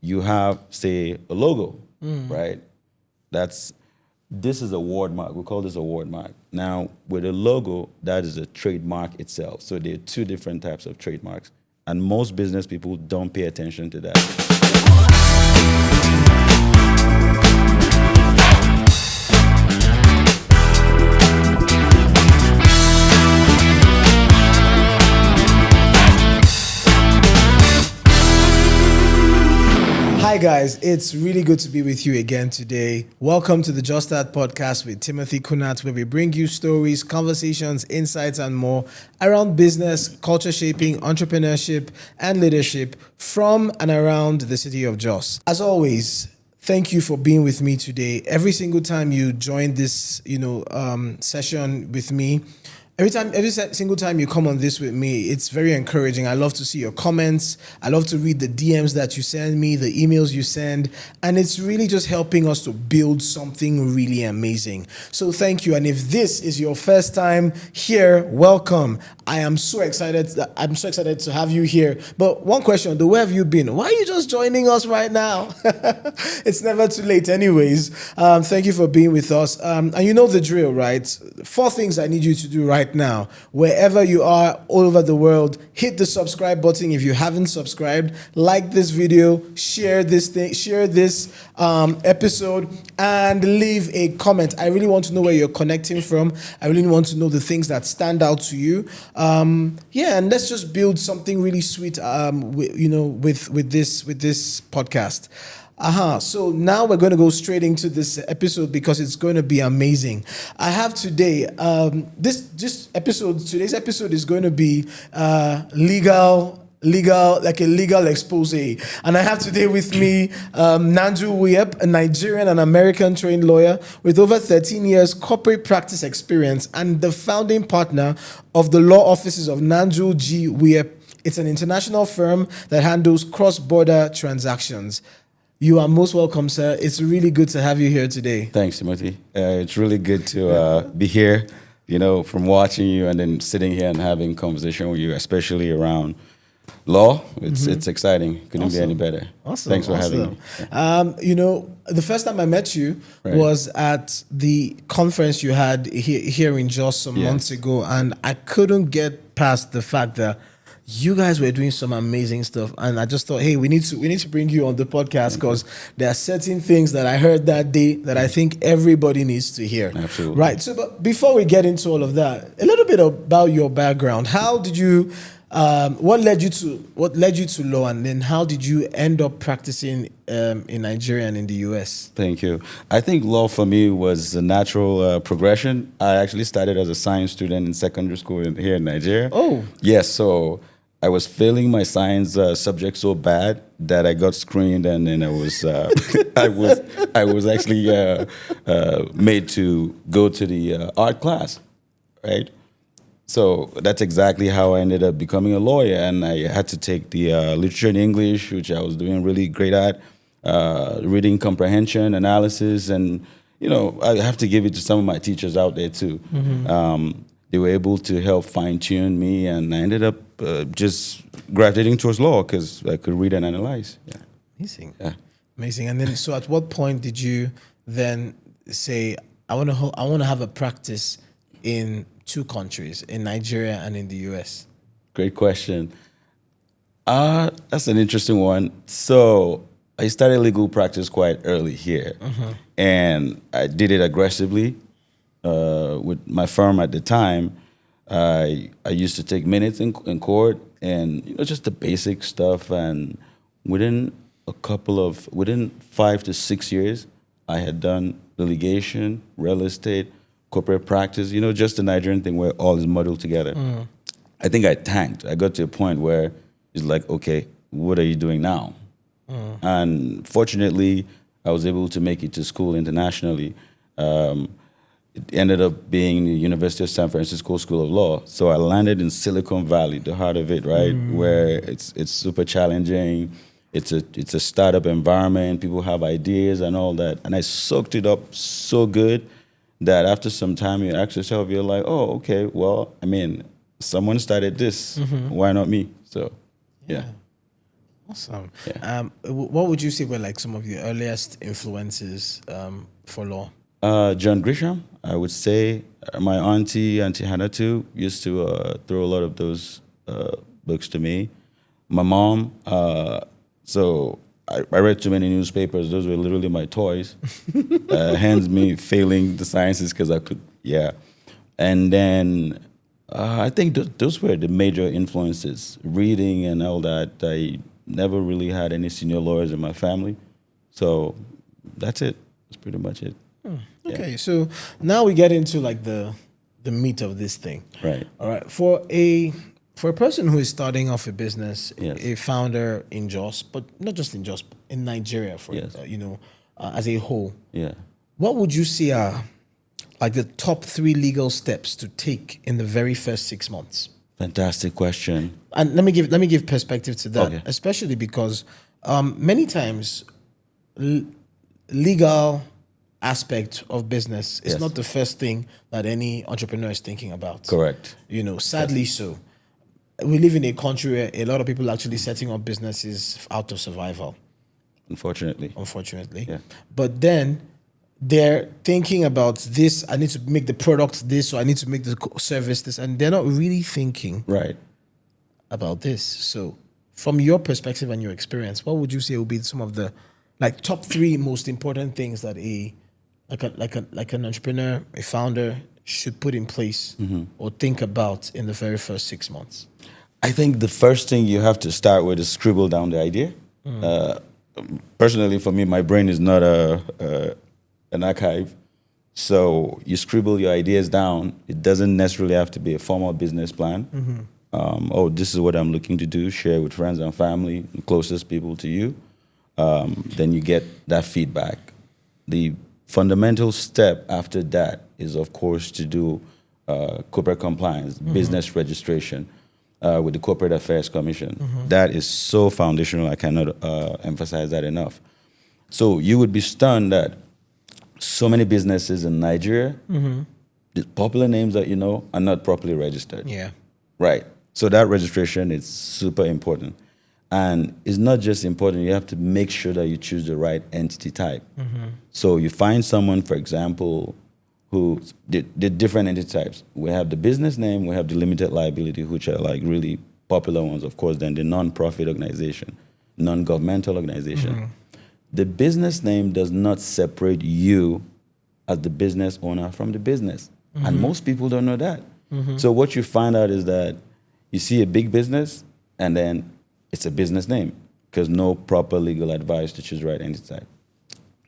you have, say, a logo, right? This is a word mark. We call this a word mark. Now, with a logo, that is a trademark itself. So there are two different types of trademarks. And most business people don't pay attention to that. Hi guys, it's really good to be with you again today. Welcome to the Just That podcast with Timothy Kunat, where we bring you stories, conversations, insights, and more around business, culture shaping, entrepreneurship, and leadership from and around the city of Jos. As always, thank you for being with me today. Every single time you join this, session with me, every single time you come on this with me, it's very encouraging. I love to see your comments. I love to read the DMs that you send me, the emails you send, and it's really just helping us to build something really amazing. So thank you. And if this is your first time here, welcome. I am so excited. I'm so excited to have you here. But one question, though, where have you been? Why are you just joining us right now? It's never too late anyways. Thank you for being with us. And you know the drill, right? 4 things I need you to do right now. Wherever you are, all over the world, hit the subscribe button if you haven't subscribed. Like this video, share this episode, and leave a comment. I really want to know where you're connecting from. I really want to know the things that stand out to you. And let's just build something really sweet. With this podcast. So now we're going to go straight into this episode because it's going to be amazing. I have today, today's episode is going to be legal expose. And I have today with me Nanjul Wuyep, a Nigerian and American trained lawyer with over 13 years corporate practice experience and the founding partner of the law offices of Nanjul G. Wuyep. It's an international firm that handles cross-border transactions. You are most welcome, sir. It's really good to have you here today. Thanks, Timothy. It's really good to be here, from watching you and then sitting here and having conversation with you, especially around law. It's exciting. Couldn't be any better. Awesome. Thanks for having me. The first time I met you was at the conference you had here in Jos some months ago, and I couldn't get past the fact that you guys were doing some amazing stuff, and I just thought, hey, we need to bring you on the podcast because there are certain things that I heard that day that I think everybody needs to hear. Absolutely. Right. So, but before we get into all of that, a little bit about your background. How did you? What led you to law, and then how did you end up practicing in Nigeria and in the US? Thank you. I think law for me was a natural progression. I actually started as a science student in secondary school here in Nigeria. Oh. Yes. So I was failing my science subject so bad that I got screened, and then I was I was actually made to go to the art class, right? So that's exactly how I ended up becoming a lawyer, and I had to take the literature in English, which I was doing really great at, reading comprehension, analysis, and I have to give it to some of my teachers out there too. They were able to help fine-tune me, and I ended up just gravitating towards law because I could read and analyze. Yeah. Amazing. Yeah. Amazing. And then, so at what point did you then say, I want to have a practice in 2 countries, in Nigeria and in the US? Great question. That's an interesting one. So I started legal practice quite early here, and I did it aggressively. With my firm at the time, I used to take minutes in court and just the basic stuff. And within 5 to 6 years, I had done litigation, real estate, corporate practice. Just the Nigerian thing where all is muddled together. I think I tanked. I got to a point where it's like, okay, what are you doing now? And fortunately, I was able to make it to school internationally. It ended up being the University of San Francisco School of Law. So I landed in Silicon Valley, the heart of it, right? Where it's super challenging. It's a startup environment. People have ideas and all that. And I soaked it up so good that after some time you ask yourself, you're like, oh, okay, well, someone started this. Why not me? So, yeah. Awesome. Yeah. What would you say were like some of your earliest influences for law? John Grisham, I would say. My Auntie Hannah too, used to throw a lot of those books to me. My mom, so I read too many newspapers. Those were literally my toys. Hence me failing the sciences because I could, yeah. And then I think those were the major influences, reading and all that. I never really had any senior lawyers in my family. So that's it. That's pretty much it. Okay, so now we get into like the meat of this thing. Right. All right. For a person who is starting off a business, Yes. a founder in Jos, but not just in Jos, but in Nigeria, for Yes. as a whole, Yeah. what would you say are like the top 3 legal steps to take in the very first 6 months? Fantastic question. And let me give perspective to that, Okay. especially because many times legal aspect of business is Yes. not the first thing that any entrepreneur is thinking about. Correct. Sadly so. We live in a country where a lot of people are actually setting up businesses out of survival, unfortunately. Yeah. But then they're thinking about this, I need to make the product this, or I need to make the service this, and they're not really thinking Right. about this. So from your perspective and your experience, what would you say would be some of the like top 3 most important things that like an entrepreneur, a founder should put in place or think about in the very first 6 months? I think the first thing you have to start with is scribble down the idea. Personally, for me, my brain is not an archive. So you scribble your ideas down. It doesn't necessarily have to be a formal business plan. This is what I'm looking to do. Share with friends and family, the closest people to you. Then you get that feedback. The fundamental step after that is, of course, to do corporate compliance, business registration with the Corporate Affairs Commission. That is so foundational. I cannot emphasize that enough. So you would be stunned that so many businesses in Nigeria, the popular names that you know, are not properly registered. Yeah. Right. So that registration is super important. And it's not just important, you have to make sure that you choose the right entity type. So you find someone, for example, who did different entity types. We have the business name, we have the limited liability, which are like really popular ones, of course, then the non-profit organization, non-governmental organization. The business name does not separate you as the business owner from the business. And most people don't know that. So what you find out is that you see a big business and then it's a business name because no proper legal advice to choose the right entity type.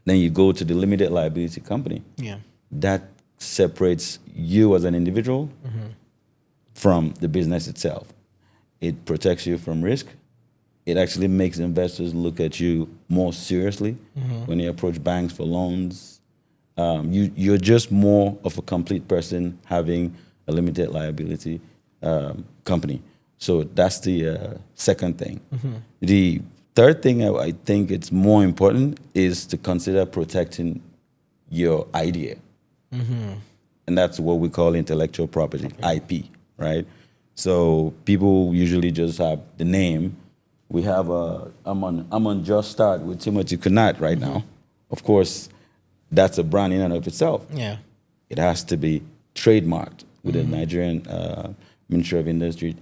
Then you go to the limited liability company. Yeah. That separates you as an individual from the business itself. It protects you from risk. It actually makes investors look at you more seriously when you approach banks for loans. You're just more of a complete person having a limited liability company. So that's the second thing. The third thing I think it's more important is to consider protecting your idea. And that's what we call intellectual property, IP, right? So people usually just have the name. We have I'm on Just Start with Timothy Kunat right now. Of course, that's a brand in and of itself. Yeah. It has to be trademarked with the Nigerian Ministry of Industry,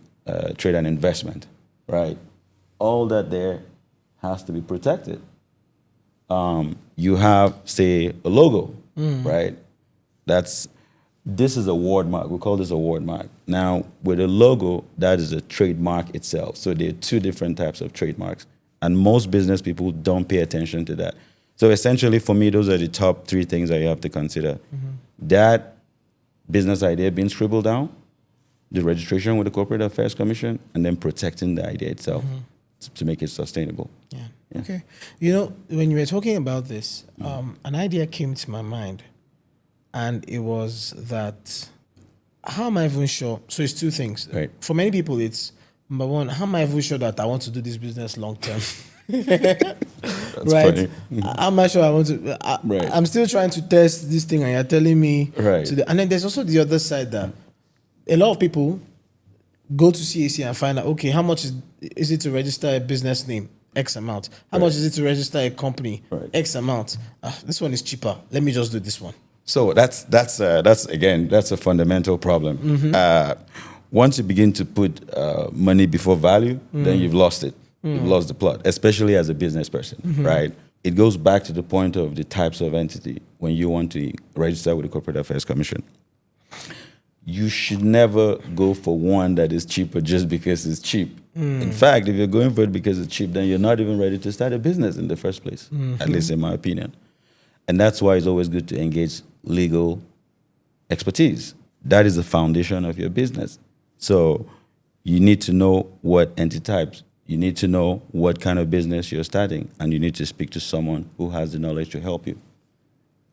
Trade and Investment, right? All that there has to be protected. You have, say, a logo, right? This is a word mark. We call this a word mark. Now, with a logo, that is a trademark itself. So there are 2 different types of trademarks. And most business people don't pay attention to that. So essentially, for me, those are the top 3 things that you have to consider. That business idea being scribbled down, the registration with the Corporate Affairs Commission, and then protecting the idea itself to make it sustainable. Yeah. Okay. When you were talking about this, an idea came to my mind, and it was that, how am I even sure? So it's 2 things. Right. For many people, it's number 1, how am I even sure that I want to do this business long term? That's right? funny. I'm not sure I want to. Right. I'm still trying to test this thing, and you're telling me. Right. And then there's also the other side that a lot of people go to CAC and find out, okay, how much is it to register a business name? X amount. How much is it to register a company? Right. X amount. This one is cheaper. Let me just do this one. So that's again, that's a fundamental problem. Once you begin to put money before value, then you've lost it. You've lost the plot, especially as a business person, right? It goes back to the point of the types of entity when you want to register with the Corporate Affairs Commission. You should never go for one that is cheaper just because it's cheap. In fact, if you're going for it because it's cheap, then you're not even ready to start a business in the first place, at least in my opinion. And that's why it's always good to engage legal expertise. That is the foundation of your business. So you need to know what entity types, you need to know what kind of business you're starting, and you need to speak to someone who has the knowledge to help you.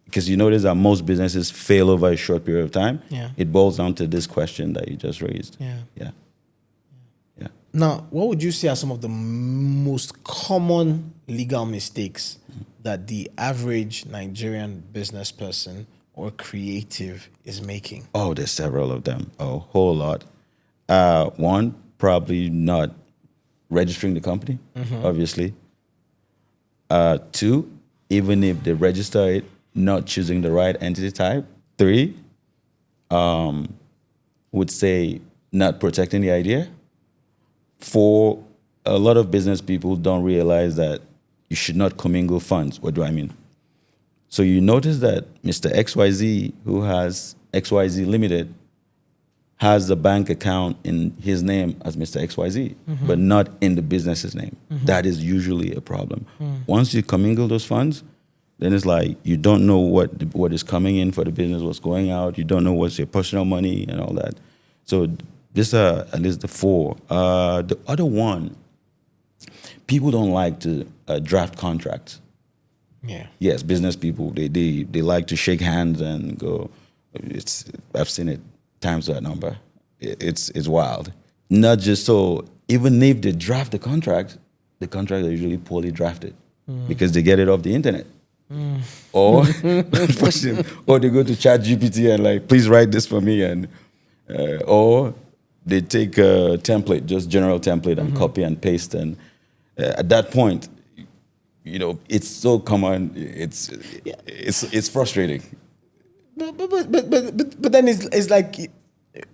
Because you notice that most businesses fail over a short period of time. Yeah. It boils down to this question that you just raised. Yeah. Yeah. Now, what would you say are some of the most common legal mistakes that the average Nigerian business person or creative is making? Oh, there's several of them. A whole lot. One, probably not registering the company, obviously. Two, even if they register it, not choosing the right entity type. Three, would say not protecting the idea. Four, a lot of business people don't realize that you should not commingle funds. What do I mean? So you notice that Mr. XYZ, who has XYZ Limited, has a bank account in his name as Mr. XYZ, but not in the business's name. That is usually a problem. Once you commingle those funds, then it's like you don't know what is coming in for the business, what's going out. You don't know what's your personal money and all that. So these are at least the four. The other one, people don't like to draft contracts. Yeah. Yes, business people, they like to shake hands and go. I've seen it times that number. It's wild. Not just so. Even if they draft the contracts are usually poorly drafted because they get it off the internet. Or or they go to ChatGPT and like, please write this for me, and or they take a template, just general template, and copy and paste, and at that point, it's so common. It's frustrating. But then it's like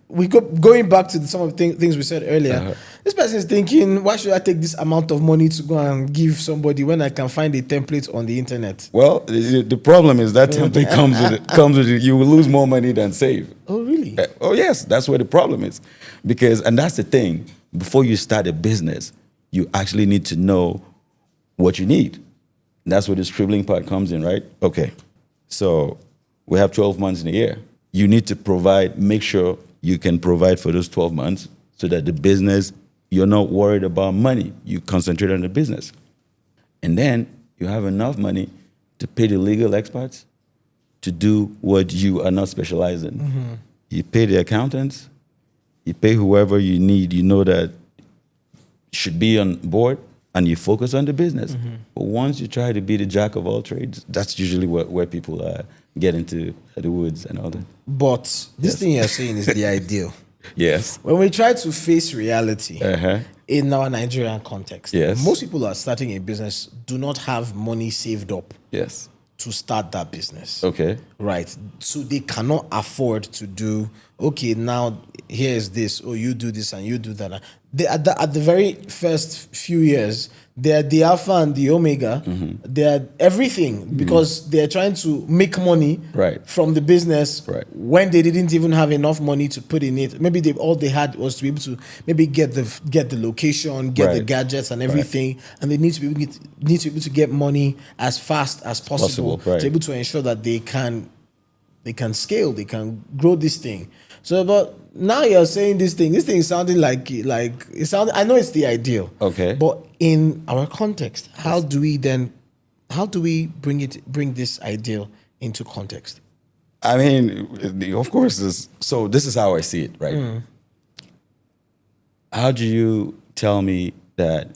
we going back to some of the things we said earlier. This person is thinking, why should I take this amount of money to go and give somebody when I can find a template on the internet? Well, the problem is that template comes with it. You will lose more money than save. Oh, really? Oh, yes. That's where the problem is. And that's the thing. Before you start a business, you actually need to know what you need. And that's where the scribbling part comes in, right? Okay. So we have 12 months in a year. You need to make sure you can provide for those 12 months so that the business, you're not worried about money. You concentrate on the business. And then you have enough money to pay the legal experts to do what you are not specialized in. You pay the accountants, you pay whoever you need, that should be on board, and you focus on the business. But once you try to be the jack of all trades, that's usually where people get into the woods and all that. But this thing you're saying is the ideal. Yes. When we try to face reality in our Nigerian context, most people who are starting a business do not have money saved up to start that business. Okay. Right. So they cannot afford to do, okay, now here's this, or you do this and you do that. At the very first few years, they're the alpha and the omega. They're everything because they're trying to make money from the business when they didn't even have enough money to put in it. Maybe all they had was to be able to maybe get the location, get the gadgets and everything, and they need to be able to get money as fast as possible to be able to ensure that they can scale, they can grow this thing. So, but now you're saying this thing is sounding like it sounds. I know it's the ideal. Okay. But in our context, how do we bring this ideal into context? I mean, of course, this is how I see it, right? How do you tell me that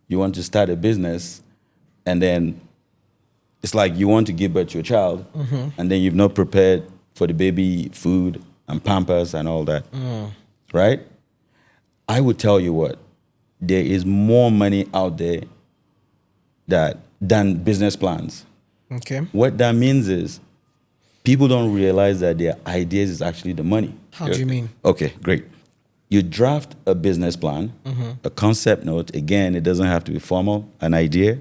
you want to start a business and then it's like you want to give birth to a child and then you've not prepared for the baby food and Pampers and all that, right? I would tell you what, there is more money out there than business plans. Okay. What that means is people don't realize that their ideas is actually the money. How do you mean? Okay, great. You draft a business plan, a concept note. Again, it doesn't have to be formal, an idea.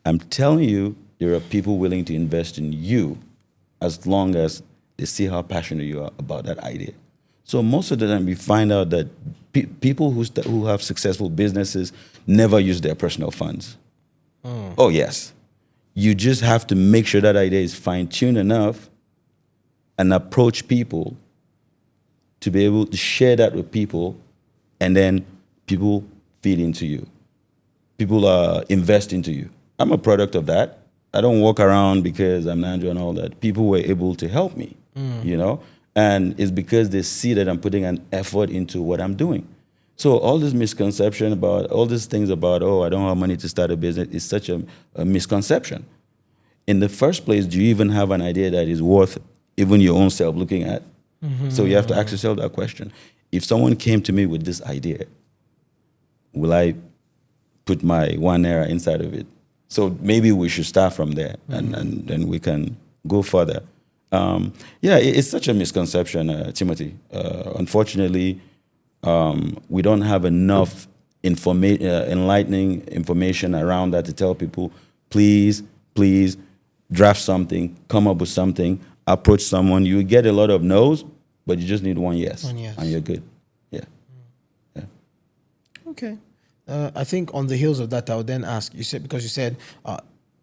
I'm telling you, there are people willing to invest in you as long as they see how passionate you are about that idea. So most of the time, we find out that people who have successful businesses never use their personal funds. Oh, yes. You just have to make sure that idea is fine-tuned enough and approach people to be able to share that with people, and then people feed into you. People invest into you. I'm a product of that. I don't walk around because I'm Nanjul and all that. People were able to help me, you know? And it's because they see that I'm putting an effort into what I'm doing. So all this misconception about, all these things about, oh, I don't have money to start a business is such a misconception. In the first place, do you even have an idea that is worth even your own self looking at? So you have to ask yourself that question. If someone came to me with this idea, will I put my 1 naira inside of it? So maybe we should start from there, and then we can go further. It's such a misconception, Timothy. Unfortunately, we don't have enough enlightening information around that to tell people, please draft something, come up with something, approach someone. You get a lot of no's, but you just need one yes. And you're good. Yeah. Okay. I think on the heels of that, I would then ask, you said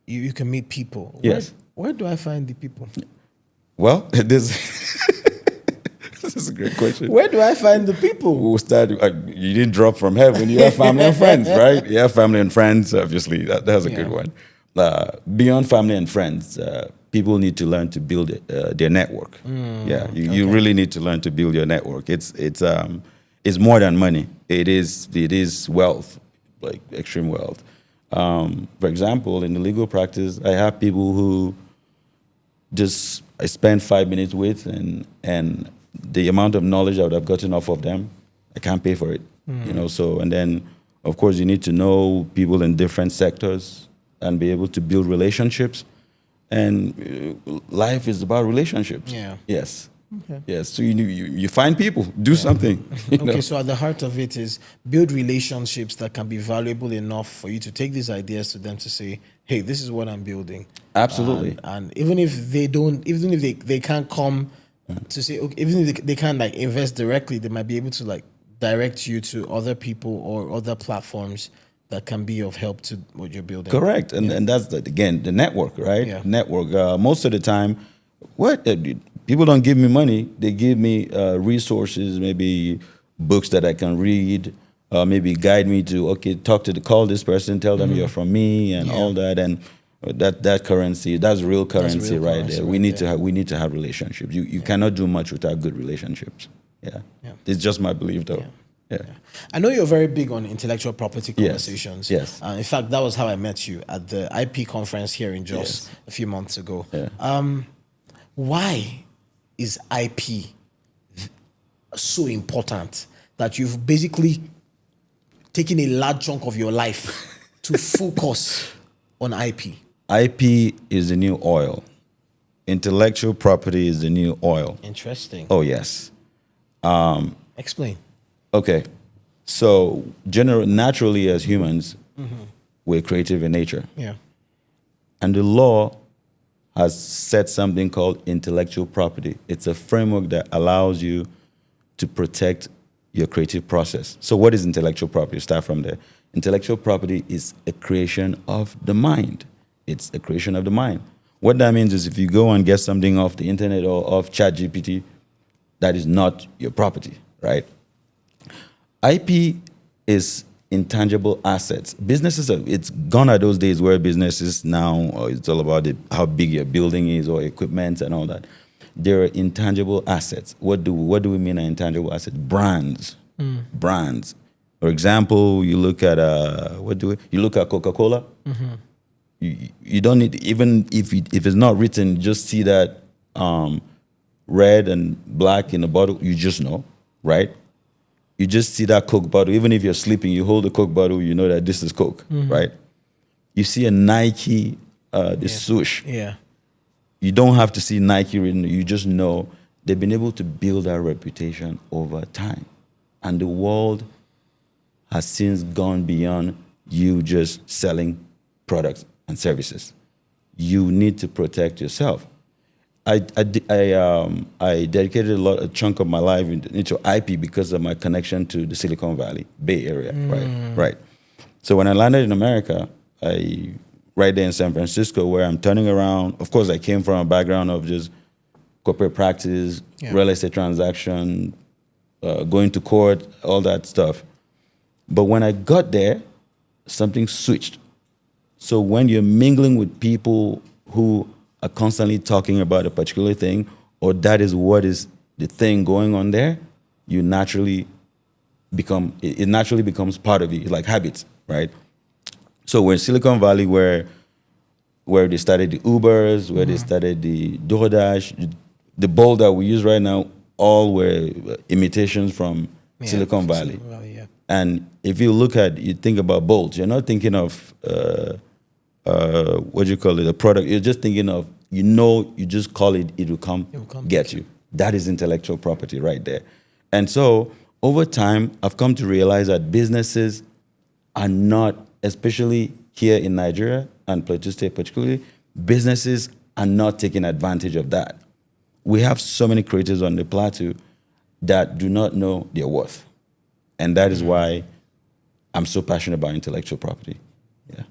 you can meet people. Yes. Where do I find the people? Well, this is a great question. Where do I find the people? We'll start. You didn't drop from heaven. You have family and friends, right? You have family and friends. Obviously, that's a good one. Beyond family and friends, people need to learn to build their network. You really need to learn to build your network. It's more than money. It is wealth, like extreme wealth. For example, in the legal practice, I have people who I spend 5 minutes with, and the amount of knowledge I would have gotten off of them, I can't pay for it. You know. So, and then of course you need to know people in different sectors and be able to build relationships. And life is about relationships. Yeah. Yes. Okay. Yes. So you find people, do something. Okay. So at the heart of it is build relationships that can be valuable enough for you to take these ideas to them to say, hey, this is what I'm building. Absolutely. And even if they don't, even if they can't come to say, okay, even if they can't like invest directly, they might be able to like direct you to other people or other platforms that can be of help to what you're building. Correct. And that's, again, the network, right? Yeah. Network. Most of the time, people don't give me money. They give me resources, maybe books that I can read, maybe guide me to, call this person, tell them you're from me and all that. And that currency, that's real currency right there. We need to have relationships. You cannot do much without good relationships. Yeah. It's just my belief, though. Yeah. I know you're very big on intellectual property conversations. Yes. In fact, that was how I met you at the IP conference here in Jos a few months ago. Yeah. Why is IP so important that you've basically taken a large chunk of your life to focus on IP? IP is the new oil. Intellectual property is the new oil. Interesting. Oh, yes. Explain. Okay. So, naturally as humans, we're creative in nature. Yeah. And the law has set something called intellectual property. It's a framework that allows you to protect your creative process. So what is intellectual property? Start from there. Intellectual property is a creation of the mind. It's a creation of the mind. What that means is if you go and get something off the internet or off ChatGPT, that is not your property, right? IP is intangible assets. Businesses, it's gone are those days where businesses now, it's all about how big your building is or equipment and all that. There are intangible assets. What do we mean by intangible assets? Brands. Brands. For example, you look at you look at Coca-Cola. You don't need, even if it's not written, just see that red and black in the bottle, you just know, right? You just see that Coke bottle. Even if you're sleeping, you hold the Coke bottle, you know that this is Coke, right? You see a Nike, the swoosh. Yeah. You don't have to see Nike written. You just know they've been able to build that reputation over time. And the world has since gone beyond you just selling products and services. You need to protect yourself. I dedicated a chunk of my life into IP because of my connection to the Silicon Valley, Bay Area, right? So when I landed in America, right there in San Francisco, where I'm turning around. Of course, I came from a background of just corporate practice, real estate transaction, going to court, all that stuff. But when I got there, something switched. So when you're mingling with people who are constantly talking about a particular thing, or that is what is the thing going on there, you naturally it naturally becomes part of you. It's like habits, right? So we're in Silicon Valley where they started the Ubers, where they started the DoorDash, the Bolt that we use right now, all were imitations from Silicon Valley. And if you think about Bolt, you're not thinking of what do you call it, a product. You're just thinking of, you just call it, it will come get you. That is intellectual property right there. And so over time, I've come to realize that businesses are not, especially here in Nigeria and Plateau State particularly, businesses are not taking advantage of that. We have so many creators on the plateau that do not know their worth. And that is why I'm so passionate about intellectual property. Yeah.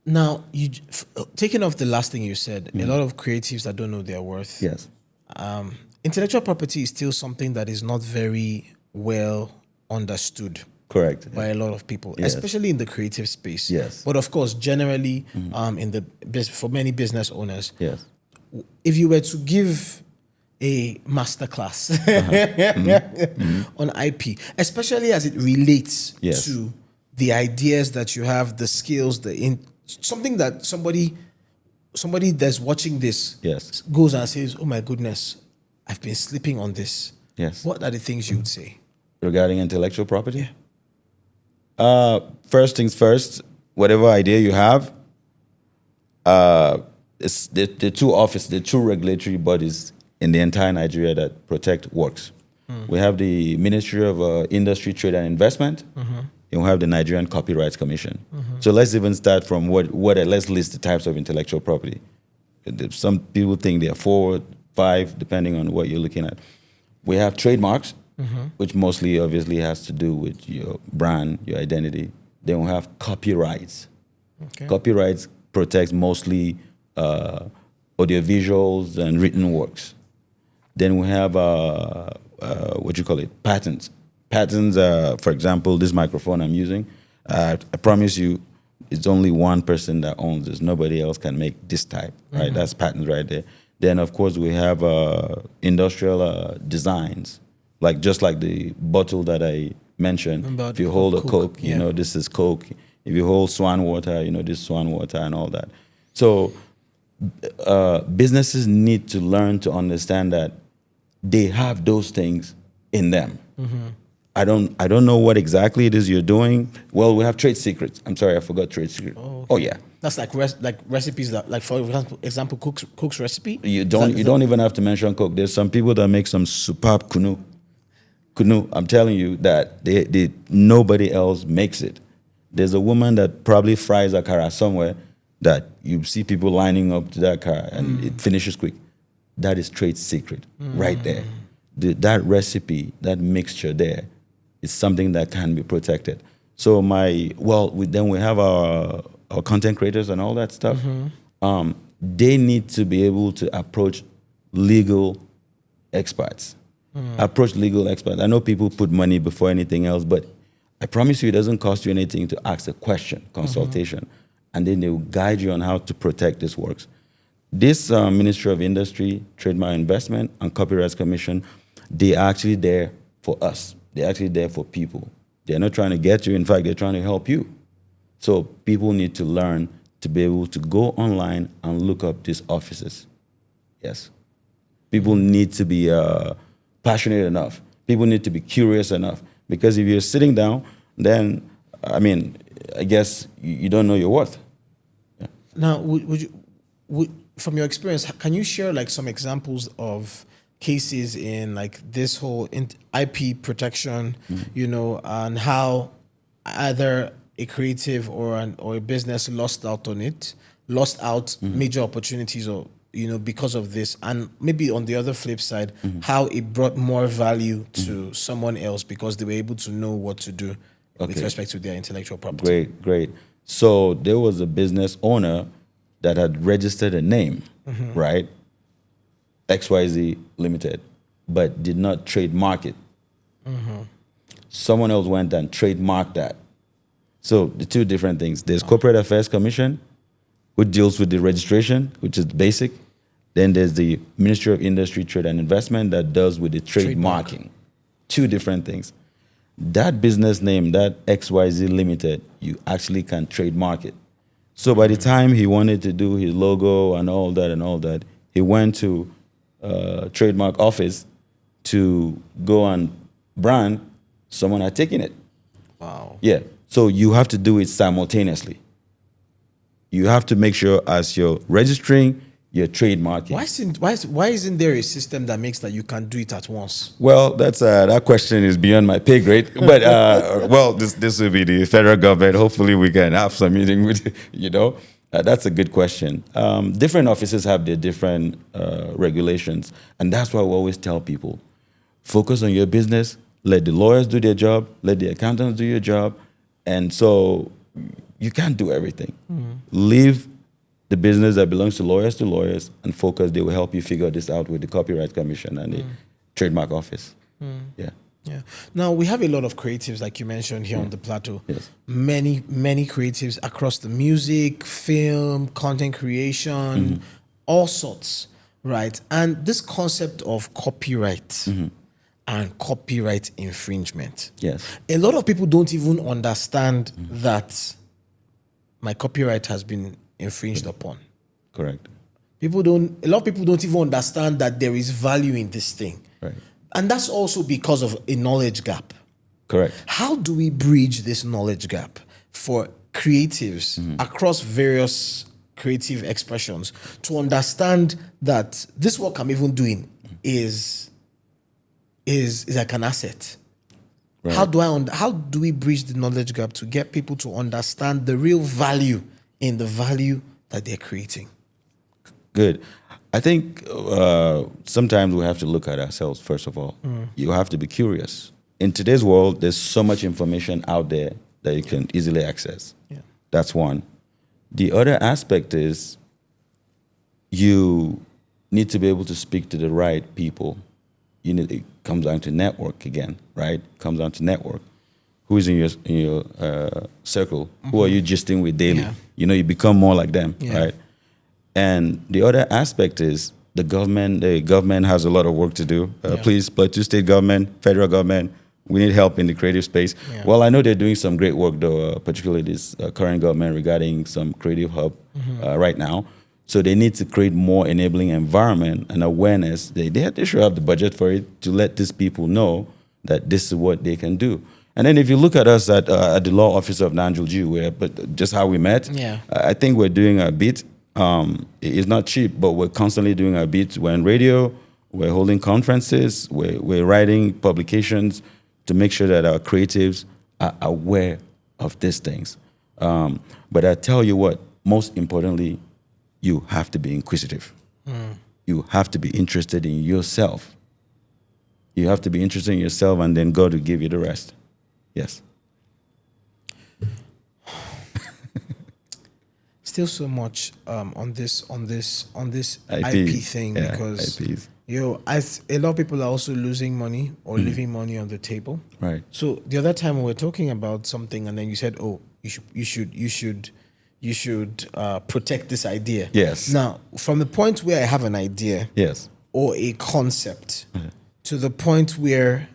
Now, taking off the last thing you said, a lot of creatives that don't know their worth. Yes. Intellectual property is still something that is not very well understood. Correct. By a lot of people, especially in the creative space. Yes. But of course, generally, for many business owners, yes. If you were to give a masterclass on IP, especially as it relates to the ideas that you have, the skills, something that somebody that's watching this goes and says, "Oh my goodness, I've been sleeping on this." Yes. What are the things you would say regarding intellectual property? First things first, whatever idea you have, it's the two regulatory bodies in the entire Nigeria that protect works. We have the Ministry of Industry, Trade and Investment, and we have the Nigerian Copyright Commission. So let's even start from let's list the types of intellectual property. Some people think there are 4, 5, depending on what you're looking at. We have trademarks, which mostly obviously has to do with your brand, your identity. Then we have copyrights. Okay. Copyrights protects mostly audiovisuals and written works. Then we have patents. Patents, for example, this microphone I'm using, I promise you, it's only one person that owns this. Nobody else can make this type, right? That's patents right there. Then, of course, we have industrial designs, just like the bottle that I mentioned. If you hold a Coke, you know this is Coke. If you hold Swan water, you know this is Swan water and all that. So businesses need to learn to understand that they have those things in them. I don't know what exactly it is you're doing. Well, we have trade secrets. I'm sorry, I forgot trade secrets. Oh yeah. That's like recipes that, like for example, Cook's recipe. You don't even have to mention Coke. There's some people that make some superb kunu. I'm telling you that nobody else makes it. There's a woman that probably fries akara somewhere that you see people lining up to that akara and it finishes quick. That is trade secret right there. That recipe, that mixture there, is something that can be protected. So then we have our content creators and all that stuff. They need to be able to approach legal experts. I know people put money before anything else, but I promise you it doesn't cost you anything to ask a question, consultation, and then they will guide you on how to protect these works. This Ministry of Industry, Trademark Investment, and Copyright Commission, they are actually there for us. They're actually there for people. They're not trying to get you. In fact, they're trying to help you. So people need to learn to be able to go online and look up these offices. Yes. People need to be passionate enough. People need to be curious enough. Because if you're sitting down, then, I guess you don't know your worth. Yeah. Now, from your experience, can you share like some examples of cases in like this whole IP protection, and how either a creative or a business lost out major opportunities, or because of this, and maybe on the other flip side, how it brought more value to someone else because they were able to know what to do with respect to their intellectual property. Great. So there was a business owner that had registered a name, right? XYZ Limited, but did not trademark it. Someone else went and trademarked that. So the two different things. There's Corporate Affairs Commission, who deals with the registration, which is basic. Then there's the Ministry of Industry, Trade and Investment that does with the trademarking. Two different things. That business name, that XYZ Limited, you actually can trademark it. So by the time he wanted to do his logo and all that, he went to trademark office to go and brand. Someone had taken it. Wow. Yeah. So you have to do it simultaneously. You have to make sure as you're registering, you're trademarking. Why isn't there a system that makes that you can do it at once? Well, that's that question is beyond my pay grade. But this will be the federal government. Hopefully, we can have some meeting with that's a good question. Different offices have their different regulations, and that's why we always tell people: focus on your business. Let the lawyers do their job. Let the accountants do your job. And so you can't do everything. Leave the business that belongs to lawyers, and focus. They will help you figure this out with the Copyright Commission and the Trademark Office. Yeah. Now, we have a lot of creatives, like you mentioned, here on the plateau. Yes. Many creatives across the music, film, content creation, all sorts, right? And this concept of copyright and copyright infringement. Yes. A lot of people don't even understand that my copyright has been infringed upon. Correct. A lot of people don't even understand that there is value in this thing. Right. And that's also because of a knowledge gap. Correct. How do we bridge this knowledge gap for creatives across various creative expressions to understand that this work I'm even doing is like an asset? Right. How do we bridge the knowledge gap to get people to understand the real value in the value that they're creating? Good. I think sometimes we have to look at ourselves, first of all. You have to be curious. In today's world, there's so much information out there that you can easily access. Yeah. That's one. The other aspect is you need to be able to speak to the right people. It comes down to network again, right? It comes down to network. Who is in your circle? Who are you gisting with daily? Yeah. You become more like them, right? And the other aspect is the government. The government has a lot of work to do. Please, Plateau State government, federal government, we need help in the creative space. Yeah. Well, I know they're doing some great work, though, particularly this current government regarding some creative hub right now. So they need to create more enabling environment and awareness. They should have the budget for it to let these people know that this is what they can do. And then if you look at us at the law office of Nanjul Wuyep, but just how we met, I think we're doing a bit. It's not cheap, but we're constantly doing our bit. We're on radio, we're holding conferences, we're writing publications to make sure that our creatives are aware of these things. But I tell you what, most importantly, you have to be inquisitive. You have to be interested in yourself. You have to be interested in yourself, and then God will give you the rest. Yes. Still so much on this IP thing, because IPs. A lot of people are also losing money or leaving money on the table. Right. So the other time we were talking about something, and then you said, "Oh, you should protect this idea." Yes. Now, from the point where I have an idea, yes, or a concept, to the point where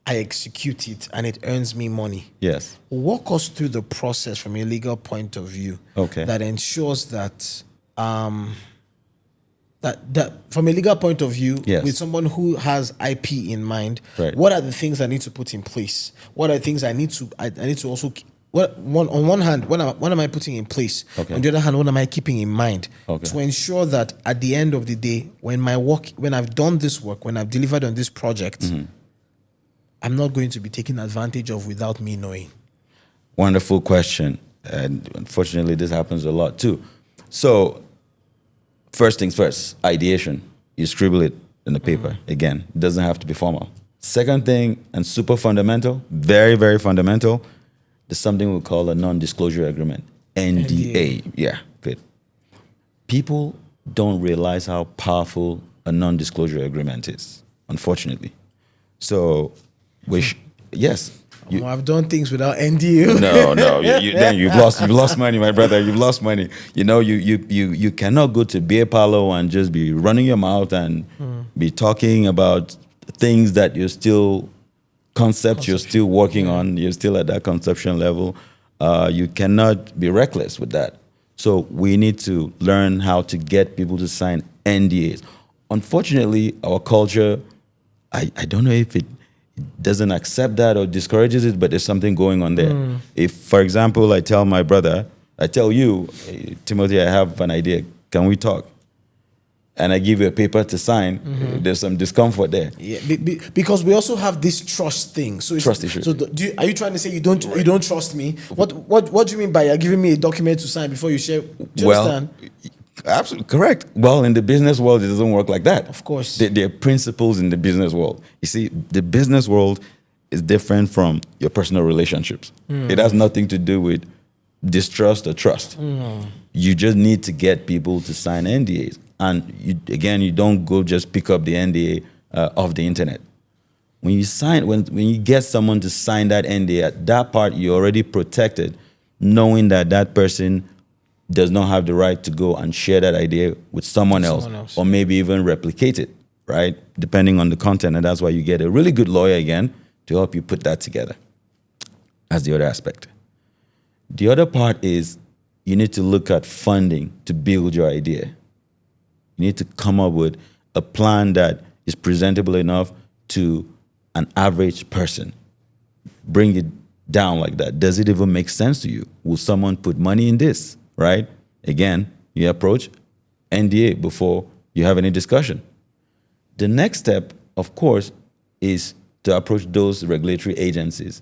I execute it and it earns me money. Yes. Walk us through the process from a legal point of view. Okay. That ensures that that from a legal point of view, with someone who has IP in mind, right, what are the things I need to put in place? What are the things I need to also on one hand, what am I putting in place? Okay. On the other hand, what am I keeping in mind Okay. to ensure that at the end of the day, when I've done this work, when I've delivered on this project, Mm-hmm. I'm not going to be taken advantage of without me knowing. Wonderful question. And unfortunately, this happens a lot too. So, first things first, ideation. You scribble it in the paper. Again, it doesn't have to be formal. Second thing, and super fundamental, very, very fundamental, there's something we call a non-disclosure agreement, NDA. Yeah, good. People don't realize how powerful a non-disclosure agreement is, unfortunately. So, yes. I've done things without NDA. No. Then you've lost money, my brother. You've lost money. You cannot go to beer parlor and just be running your mouth and be talking about things that you're still you're still working on. You're still at that conception level. You cannot be reckless with that. So we need to learn how to get people to sign NDAs. Unfortunately, our culture, I don't know if it doesn't accept that or discourages it, but there's something going on there. If, for example, I tell my brother, I tell you, "Hey, Timothy, I have an idea. Can we talk?" And I give you a paper to sign, there's some discomfort there. Yeah, because we also have this trust thing. So Trust issue. So are you trying to say you don't trust me? What do you mean by you're giving me a document to sign before you share? Do you understand? Absolutely correct. Well, in the business world, it doesn't work like that. Of course. There are principles in the business world. You see, the business world is different from your personal relationships. It has nothing to do with distrust or trust. You just need to get people to sign NDAs. And you don't go just pick up the NDA off the internet. When you get someone to sign that NDA, at that part, you're already protected, knowing that person does not have the right to go and share that idea with someone else, or maybe even replicate it, right? Depending on the content. And that's why you get a really good lawyer again to help you put that together. That's the other aspect. The other part is you need to look at funding to build your idea. You need to come up with a plan that is presentable enough to an average person. Bring it down like that. Does it even make sense to you? Will someone put money in this? Right? Again, you approach NDA before you have any discussion. The next step, of course, is to approach those regulatory agencies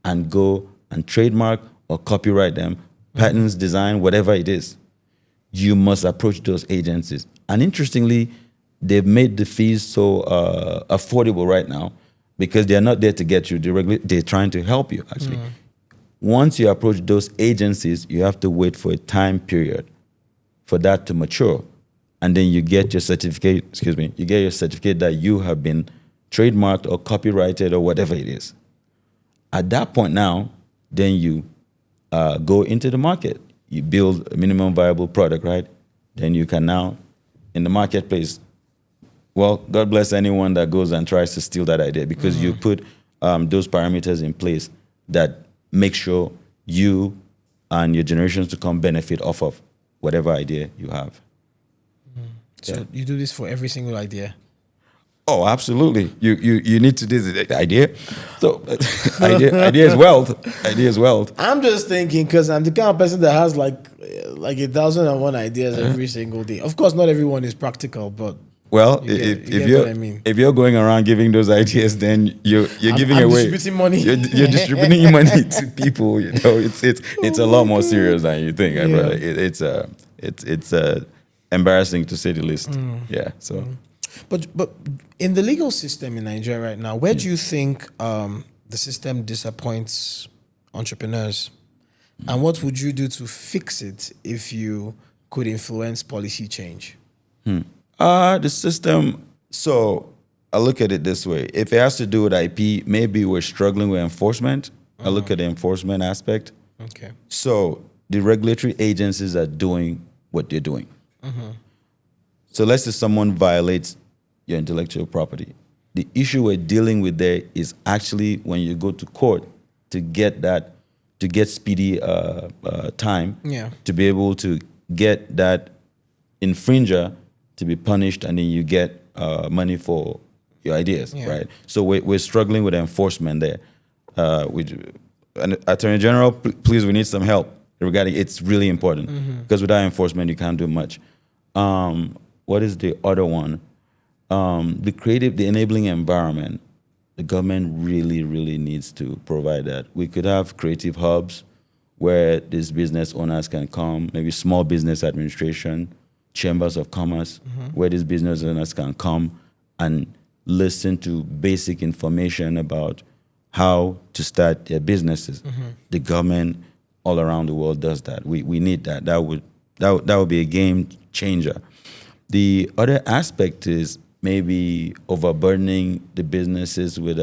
and go and trademark or copyright them, patents, design, whatever it is. You must approach those agencies. And interestingly, they've made the fees so affordable right now because they're not there to get you. They're trying to help you, actually. Once you approach those agencies, you have to wait for a time period for that to mature. And then you get your certificate, you get your certificate that you have been trademarked or copyrighted or whatever it is. At that point now, then you go into the market. You build a minimum viable product, right? Then you can now, in the marketplace, well, God bless anyone that goes and tries to steal that idea because you put those parameters in place that make sure you and your generations to come benefit off of whatever idea you have. So you do this for every single idea? Oh, absolutely. You need to do the idea. So idea is wealth. Idea is wealth. I'm just thinking because I'm the kind of person that has like 1,001 ideas every single day. Of course, not everyone is practical, but well, if you're going around giving those ideas, then you're giving I'm away. distributing money. You're distributing money to people. You know, it's a lot more serious than you think, brother. It's embarrassing to say the least. Yeah. So. But in the legal system in Nigeria right now, where do you think the system disappoints entrepreneurs? And what would you do to fix it if you could influence policy change? The system, so I look at it this way. If it has to do with IP, maybe we're struggling with enforcement. I look at the enforcement aspect. Okay. So the regulatory agencies are doing what they're doing. So let's say someone violates your intellectual property. The issue we're dealing with there is actually when you go to court to get speedy time to be able to get that infringer to be punished, and then you get money for your ideas, right? So we're struggling with enforcement there. Attorney General, please, we need some help regarding. It's really important because without enforcement, you can't do much. What is the other one? The enabling environment. The government really, really needs to provide that. We could have creative hubs where these business owners can come, maybe small business administration, chambers of commerce, where these business owners can come and listen to basic information about how to start their businesses. The government all around the world does that. We need that. That would be a game changer. The other aspect is maybe overburdening the businesses with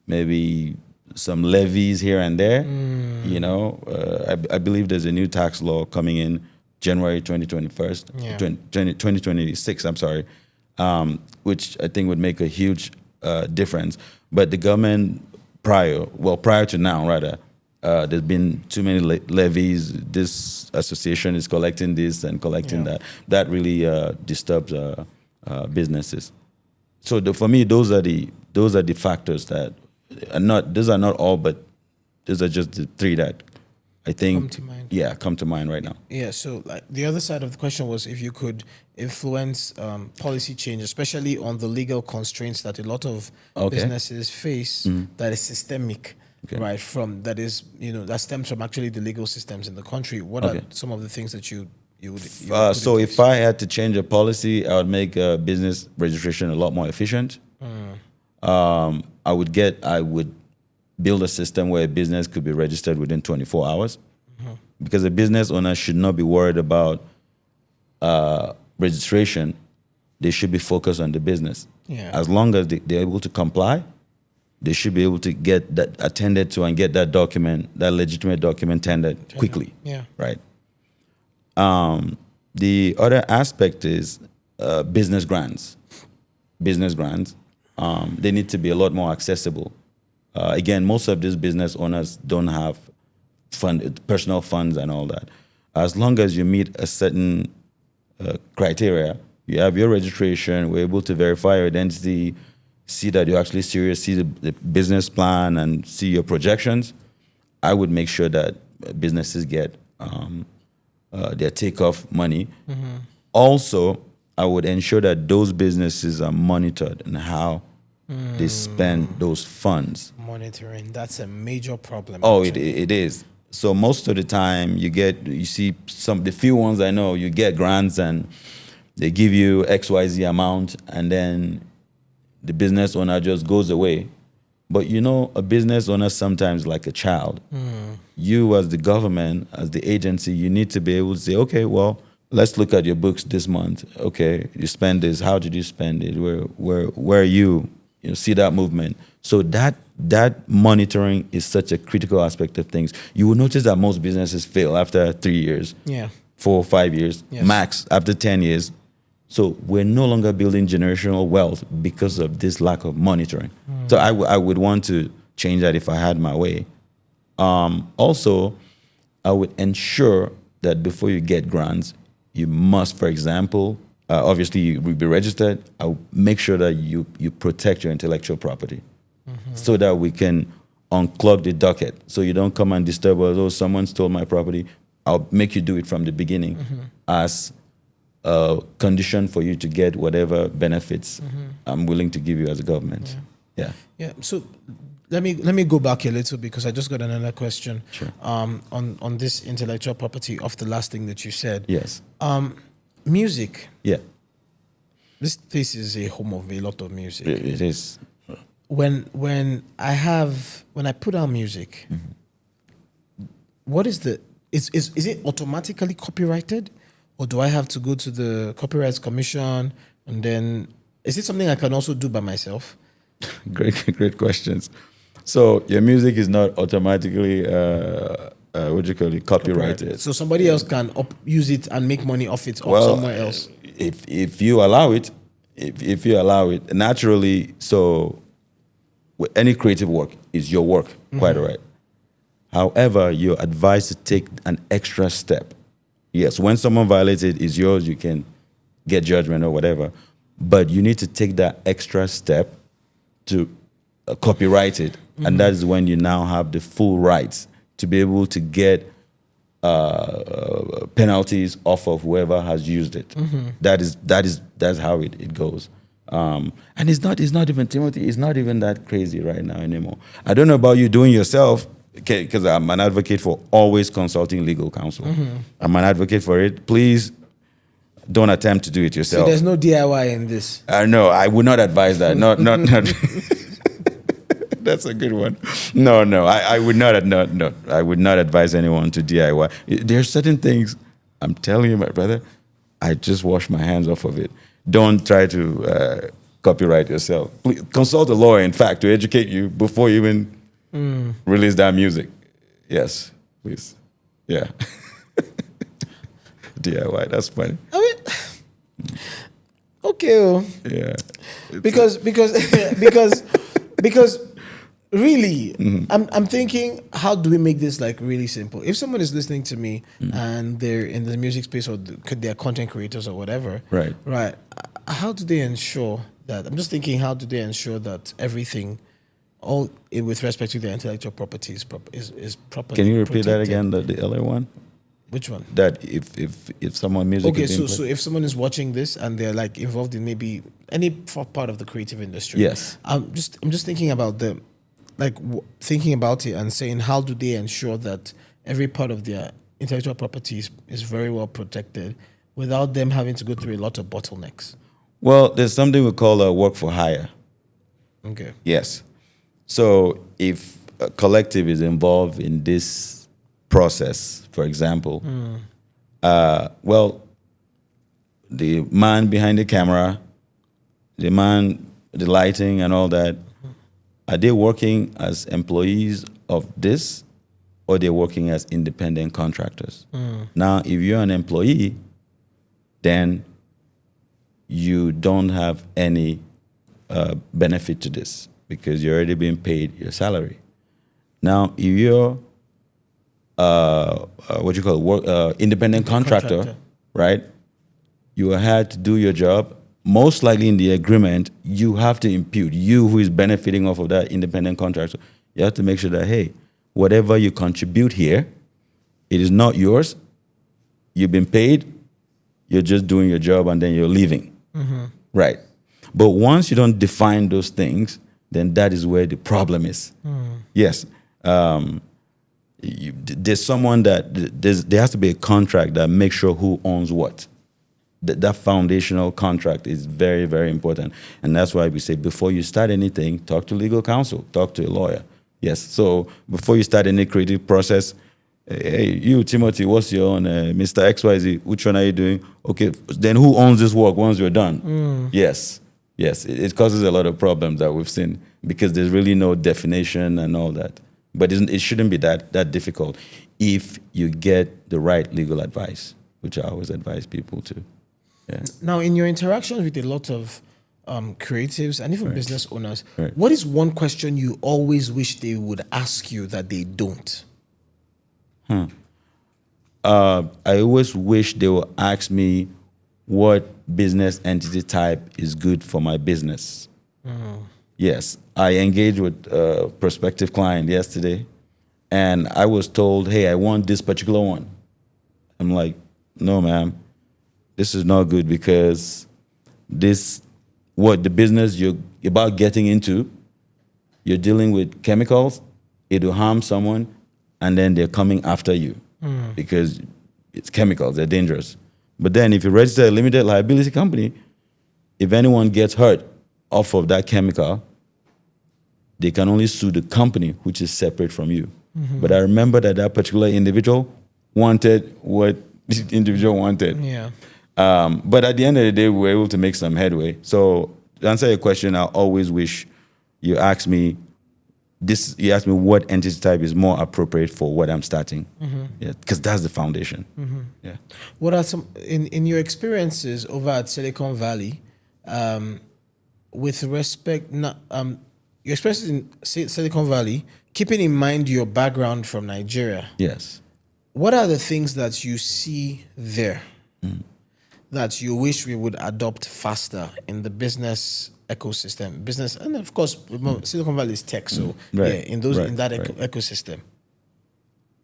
maybe some levies here and there. You know, I believe there's a new tax law coming in January 2026, I'm sorry, which I think would make a huge difference. But the government prior to now, rather, there's been too many levies. This association is collecting this and collecting that. That really disturbs businesses. So for me, those are the factors that are not. Those are not all, but those are just the three that I think come to mind. Yeah, come to mind right now. Yeah. So like the other side of the question was if you could influence policy change, especially on the legal constraints that a lot of businesses face, that is systemic. Okay. Right, that stems from actually the legal systems in the country. What are some of the things that you would so if I had to change a policy, I would make business registration a lot more efficient. I would build a system where a business could be registered within 24 hours, because a business owner should not be worried about registration. They should be focused on the business. As long as they're able to comply, they should be able to get that attended to and get that document, that legitimate document tendered quickly. Right. The other aspect is business grants. Business grants, they need to be a lot more accessible. Again, most of these business owners don't have personal funds and all that. As long as you meet a certain criteria, you have your registration, we're able to verify your identity, see that you're actually serious, see the business plan and see your projections, I would make sure that businesses get their takeoff money. Also, I would ensure that those businesses are monitored and how they spend those funds. Monitoring, that's a major problem. Oh, it is. So most of the time you see the few ones I know, you get grants and they give you XYZ amount and then the business owner just goes away. But a business owner sometimes like a child. You as the government, as the agency, you need to be able to say, okay, well, let's look at your books this month. Okay, you spend this. How did you spend it? Where are you? See that movement. So that monitoring is such a critical aspect of things. You will notice that most businesses fail after 3 years, 4 or 5 years, max after 10 years. So we're no longer building generational wealth because of this lack of monitoring. So I would want to change that if I had my way. Also, I would ensure that before you get grants, you must, for example, obviously you will be registered. I'll make sure that you protect your intellectual property so that we can unclog the docket. So you don't come and disturb us, oh, someone stole my property. I'll make you do it from the beginning as a condition for you to get whatever benefits I'm willing to give you as a government. Yeah. So let me go back a little because I just got another question. Sure. On this intellectual property of the last thing that you said. Yes. Music. Yeah. This place is a home of a lot of music. It is. When I put on music, what is is it automatically copyrighted? Or do I have to go to the Copyright Commission and then is it something I can also do by myself? Great questions. So your music is not automatically copyrighted. So somebody else can use it and make money off it somewhere else. If you allow it, naturally. So any creative work is your work, quite right. However, you're advised to take an extra step. Yes, when someone violates it, it's yours. You can get judgment or whatever, but you need to take that extra step to copyright it and that is when you now have the full rights to be able to get penalties off of whoever has used it. That's how it goes. And it's not even, Timothy, it's not even that crazy right now anymore. I don't know about you doing yourself, because I'm an advocate for always consulting legal counsel. I'm an advocate for it. Please don't attempt to do it yourself. So there's no DIY in this. No, I would not advise that. Not. That's a good one. No, I would not. No, I would not advise anyone to DIY. There are certain things. I'm telling you, my brother. I just wash my hands off of it. Don't try to copyright yourself. Please consult a lawyer, in fact, to educate you before you even release that music. Yes, please. Yeah. DIY. That's funny. I mean, okay. Well, Yeah. because really, I'm thinking, how do we make this like really simple? If someone is listening to me and they're in the music space or they're content creators or whatever, Right. How do they ensure that? I'm just thinking, how do they ensure that everything, all with respect to their intellectual property, is properly? Can you repeat that protected? again? The other one. Which one? That if someone music. Okay, is being so if someone is watching this and they're like involved in maybe any part of the creative industry, Yes. I'm just thinking about thinking about it and saying, how do they ensure that every part of their intellectual property is very well protected without them having to go through a lot of bottlenecks? Well, there's something we call a work for hire. Okay. Yes. So if a collective is involved in this process, for example, well, the man behind the camera, the lighting and all that, are they working as employees of this, or they're working as independent contractors? Now, if you're an employee, then you don't have any benefit to this because you're already being paid your salary. Now, if you're independent contractor, right? You are hired to do your job. Most likely in the agreement, you have to impute, you who is benefiting off of that independent contractor, you have to make sure that, hey, whatever you contribute here, it is not yours. You've been paid. You're just doing your job and then you're leaving. Right. But once you don't define those things, then that is where the problem is. Yes. There's someone there has to be a contract that makes sure who owns what. That foundational contract is very, very important. And that's why we say before you start anything, talk to legal counsel, talk to a lawyer. Yes. So before you start any creative process, hey, you, Timothy, what's your own? Mr. XYZ, which one are you doing? Okay, then who owns this work once you're done? Yes. It causes a lot of problems that we've seen because there's really no definition and all that. But it shouldn't be that difficult if you get the right legal advice, which I always advise people to. Yeah. Now, in your interactions with a lot of creatives and even business owners, Right. what is one question you always wish they would ask you that they don't? I always wish they would ask me what business entity type is good for my business. Yes, I engaged with a prospective client yesterday, and I was told, hey, I want this particular one. I'm like, no, ma'am, this is not good because what the business you're about getting into, you're dealing with chemicals, it will harm someone, and then they're coming after you because it's chemicals, they're dangerous. But then if you register a limited liability company, if anyone gets hurt off of that chemical, they can only sue the company, which is separate from you. But I remember that particular individual wanted what this individual wanted. Yeah. But at the end of the day, we were able to make some headway. So to answer your question, I always wish you ask me what entity type is more appropriate for what I'm starting. Yeah, because that's the foundation. Yeah. What are some in your experiences over at Silicon Valley, with respect, your experiences in Silicon Valley, keeping in mind your background from Nigeria? Yes. What are the things that you see there that you wish we would adopt faster in the business ecosystem? Business, and of course, Silicon Valley is tech, so Right. yeah, in that ecosystem.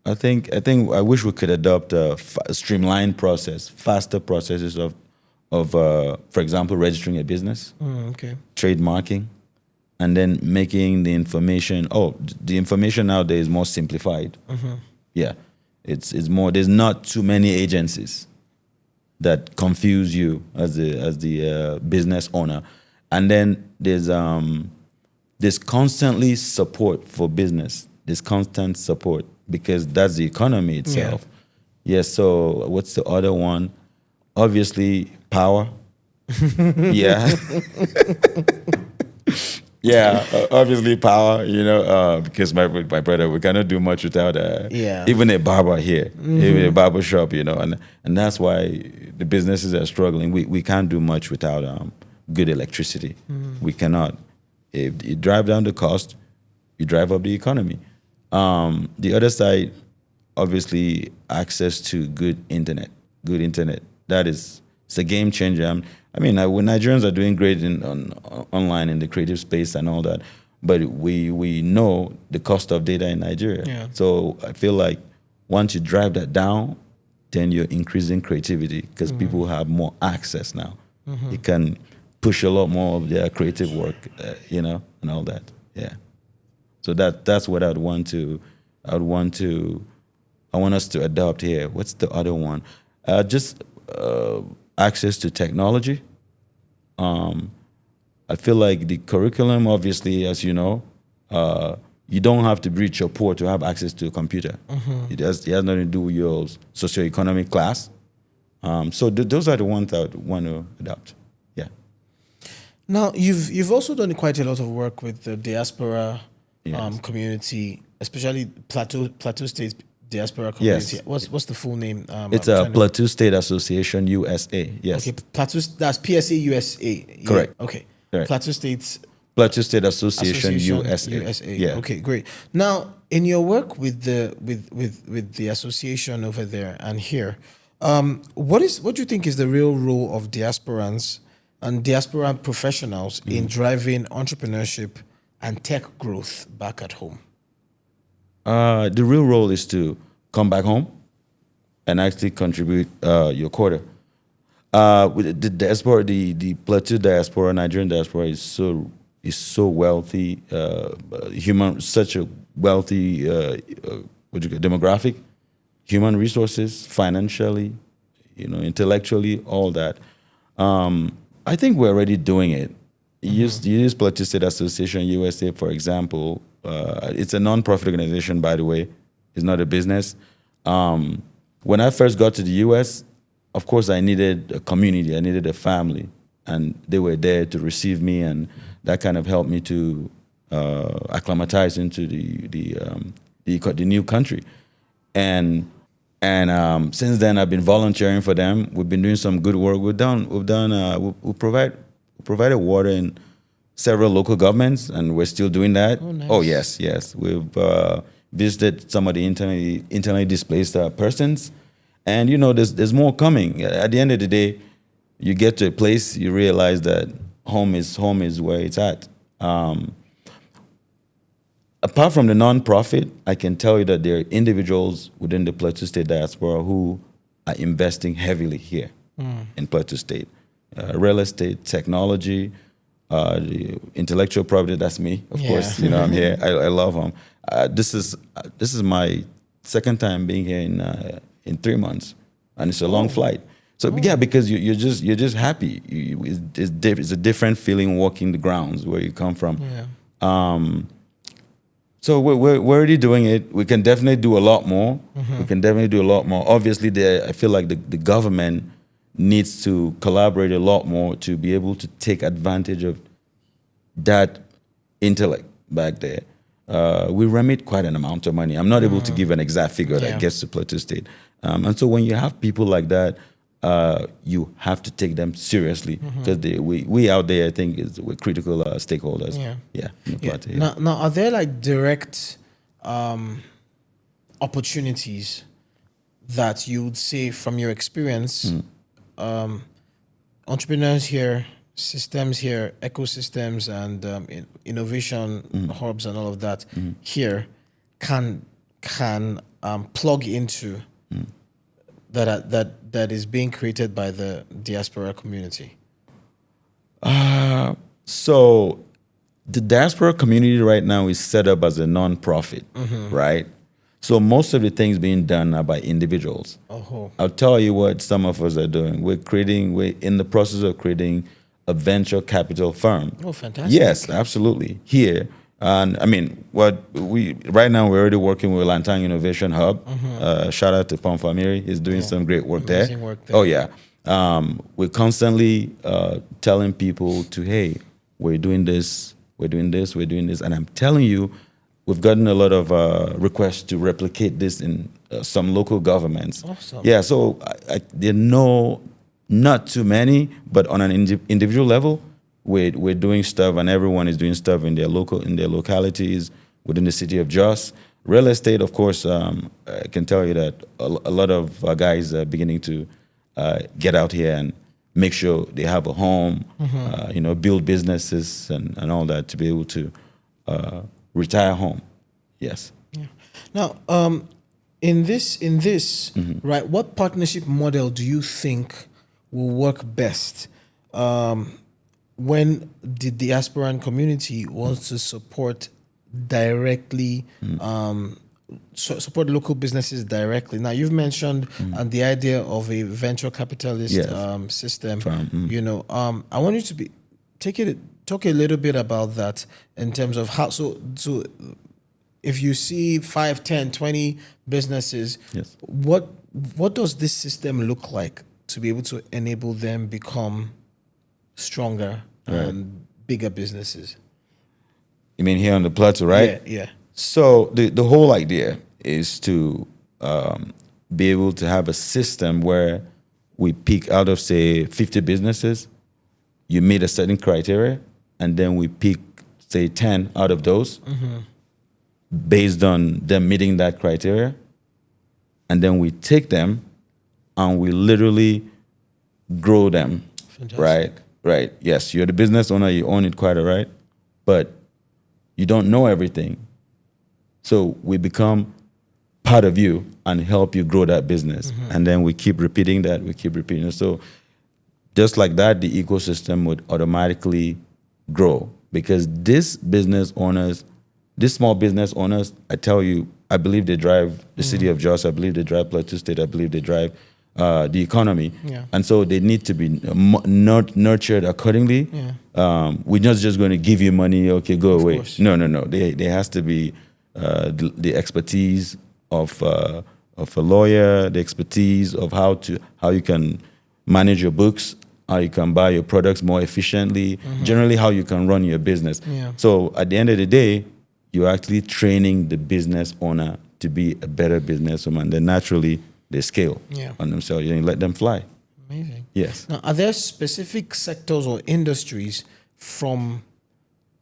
I think I wish we could adopt a streamlined process, faster processes of for example, registering a business, Okay. trademarking, and then making the information. Oh, the information nowadays is more simplified. Yeah, it's more. There's not too many agencies that confuse you as the business owner, and then there's constantly support for business. There's constant support because that's the economy itself. Yeah. So what's the other one? Obviously, power. Yeah. Yeah, obviously power, because my brother, we cannot do much without even a barber here, even a barber shop, and that's why the businesses are struggling. We can't do much without good electricity. We cannot. If you drive down the cost, you drive up the economy. The other side, obviously, access to good internet. Good internet. It's a game changer. When Nigerians are doing great online in the creative space and all that, but we know the cost of data in Nigeria. Yeah. So I feel like once you drive that down, then you're increasing creativity because people have more access now. You can push a lot more of their creative work, and all that. Yeah. So that's what I want us to adopt here. What's the other one? Just access to technology. I feel like the curriculum, obviously, as you know, you don't have to be rich or poor to have access to a computer. It has nothing to do with your socioeconomic class. So those are the ones I would want to adopt. Yeah. Now, you've also done quite a lot of work with the diaspora community, especially Plateau State Diaspora community. Yes. What's the full name? It's a Plateau State Association USA. Yes. Okay, that's PSA USA. Correct. Yeah. Okay. Correct. Plateau State Association USA. Yeah. Okay, great. Now, in your work with the association over there and here, what do you think is the real role of diasporans and diaspora professionals in driving entrepreneurship and tech growth back at home? The real role is to come back home and actually contribute your quota. With the diaspora, the Plateau diaspora, Nigerian diaspora is so wealthy, such a wealthy demographic, human resources, financially, intellectually, all that. I think we're already doing it. Use Plateau State Association USA, for example. It's a non-profit organization, by the way. It's not a business. When I first got to the US, of course, I needed a community. I needed a family. And they were there to receive me, and that kind of helped me to acclimatize into the new country. And since then, I've been volunteering for them. We've been doing some good work. We provided water in several local governments, and we're still doing that. Oh, nice. Oh yes. We've visited some of the internally displaced persons, and there's more coming. At the end of the day, you get to a place, you realize that home is where it's at. Apart from the non-profit, I can tell you that there are individuals within the Plateau State diaspora who are investing heavily here in Plateau State. Real estate, technology, the intellectual property, that's me, of course. I'm here. I love them. This is my second time being here in 3 months, and it's a long flight. So because you're just happy. It's a different feeling walking the grounds where you come from. Yeah. So we're already doing it. We can definitely do a lot more. Obviously, I feel like the government needs to collaborate a lot more to be able to take advantage of that intellect back there. We remit quite an amount of money. I'm not able to give an exact figure that gets to Plateau State. And so when you have people like that, you have to take them seriously because we out there, I think, we're critical stakeholders. Now, are there like direct opportunities that you would say from your experience entrepreneurs here, systems here, ecosystems, and innovation hubs and all of that here can plug into that is being created by the diaspora community? So the diaspora community right now is set up as a non-profit, right? So most of the things being done are by individuals. Oh, I'll tell you what some of us are doing. We're in the process of creating a venture capital firm. oh, fantastic! Yes, absolutely. Here, and I mean, right now we're already working with Lantang Innovation Hub. Shout out to Pom Famiri. He's doing some great work there. Amazing work there. Oh yeah. We're constantly telling people to, hey, we're doing this, and I'm telling you, we've gotten a lot of requests to replicate this in some local governments. Awesome. Yeah, so there are not too many, but on an individual level, we're doing stuff, and everyone is doing stuff in their localities within the city of Jos. Real estate, of course, I can tell you that a lot of guys are beginning to get out here and make sure they have a home, build businesses and all that to be able to retire home. Yes. Yeah. Now, in this, right, what partnership model do you think will work best when the diasporan community wants to support directly, support local businesses directly? Now, you've mentioned the idea of a venture capitalist system. I want you to talk a little bit about that in terms of how. So if you see 5, 10, 20 businesses, yes, what does this system look like to be able to enable them become stronger and bigger businesses? You mean here on the plateau, right? Yeah. So the whole idea is to be able to have a system where we pick out of, say, 50 businesses, you meet a certain criteria, and then we pick, say, 10 out of those based on them meeting that criteria. And then we take them and we literally grow them. Fantastic. Right. Yes, you're the business owner, you own it quite all right, but you don't know everything. So we become part of you and help you grow that business. And then we keep repeating that, So just like that, the ecosystem would automatically grow, because these small business owners, I tell you, I believe they drive the city of Jos, I believe they drive Plateau State, I believe they drive the economy. Yeah. And so they need to be nurtured accordingly. Yeah. We're not just going to give you money, okay, go away. Course. No. There has to be the expertise of a lawyer, the expertise of how you can manage your books, how you can buy your products more efficiently, generally how you can run your business. Yeah. So at the end of the day, you're actually training the business owner to be a better businesswoman. Then naturally they scale on themselves. You let them fly. Amazing. Yes. Now, are there specific sectors or industries from,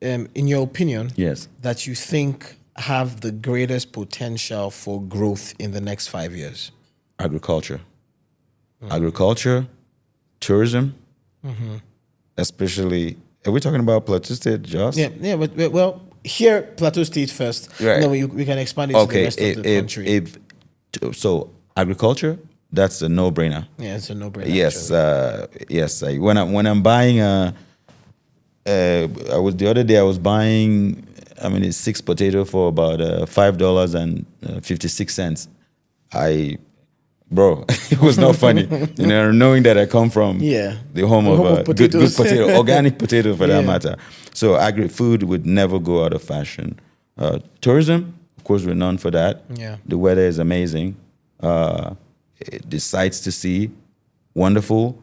in your opinion, that you think have the greatest potential for growth in the next 5 years? Agriculture, tourism, especially. Are we talking about Plateau State, Jos? Yeah. But well, here Plateau State first. Right. Then we can expand it to the rest of the country. So agriculture, that's a no-brainer. Yeah, it's a no-brainer. Yes. When I'm buying the other day I was buying, it's 6 potato for about $5.56. Bro, it was not funny. Knowing that I come from the home of good potato, organic potato for that matter. So agri-food would never go out of fashion. Tourism, of course, we're known for that. Yeah. The weather is amazing. The sights to see, wonderful.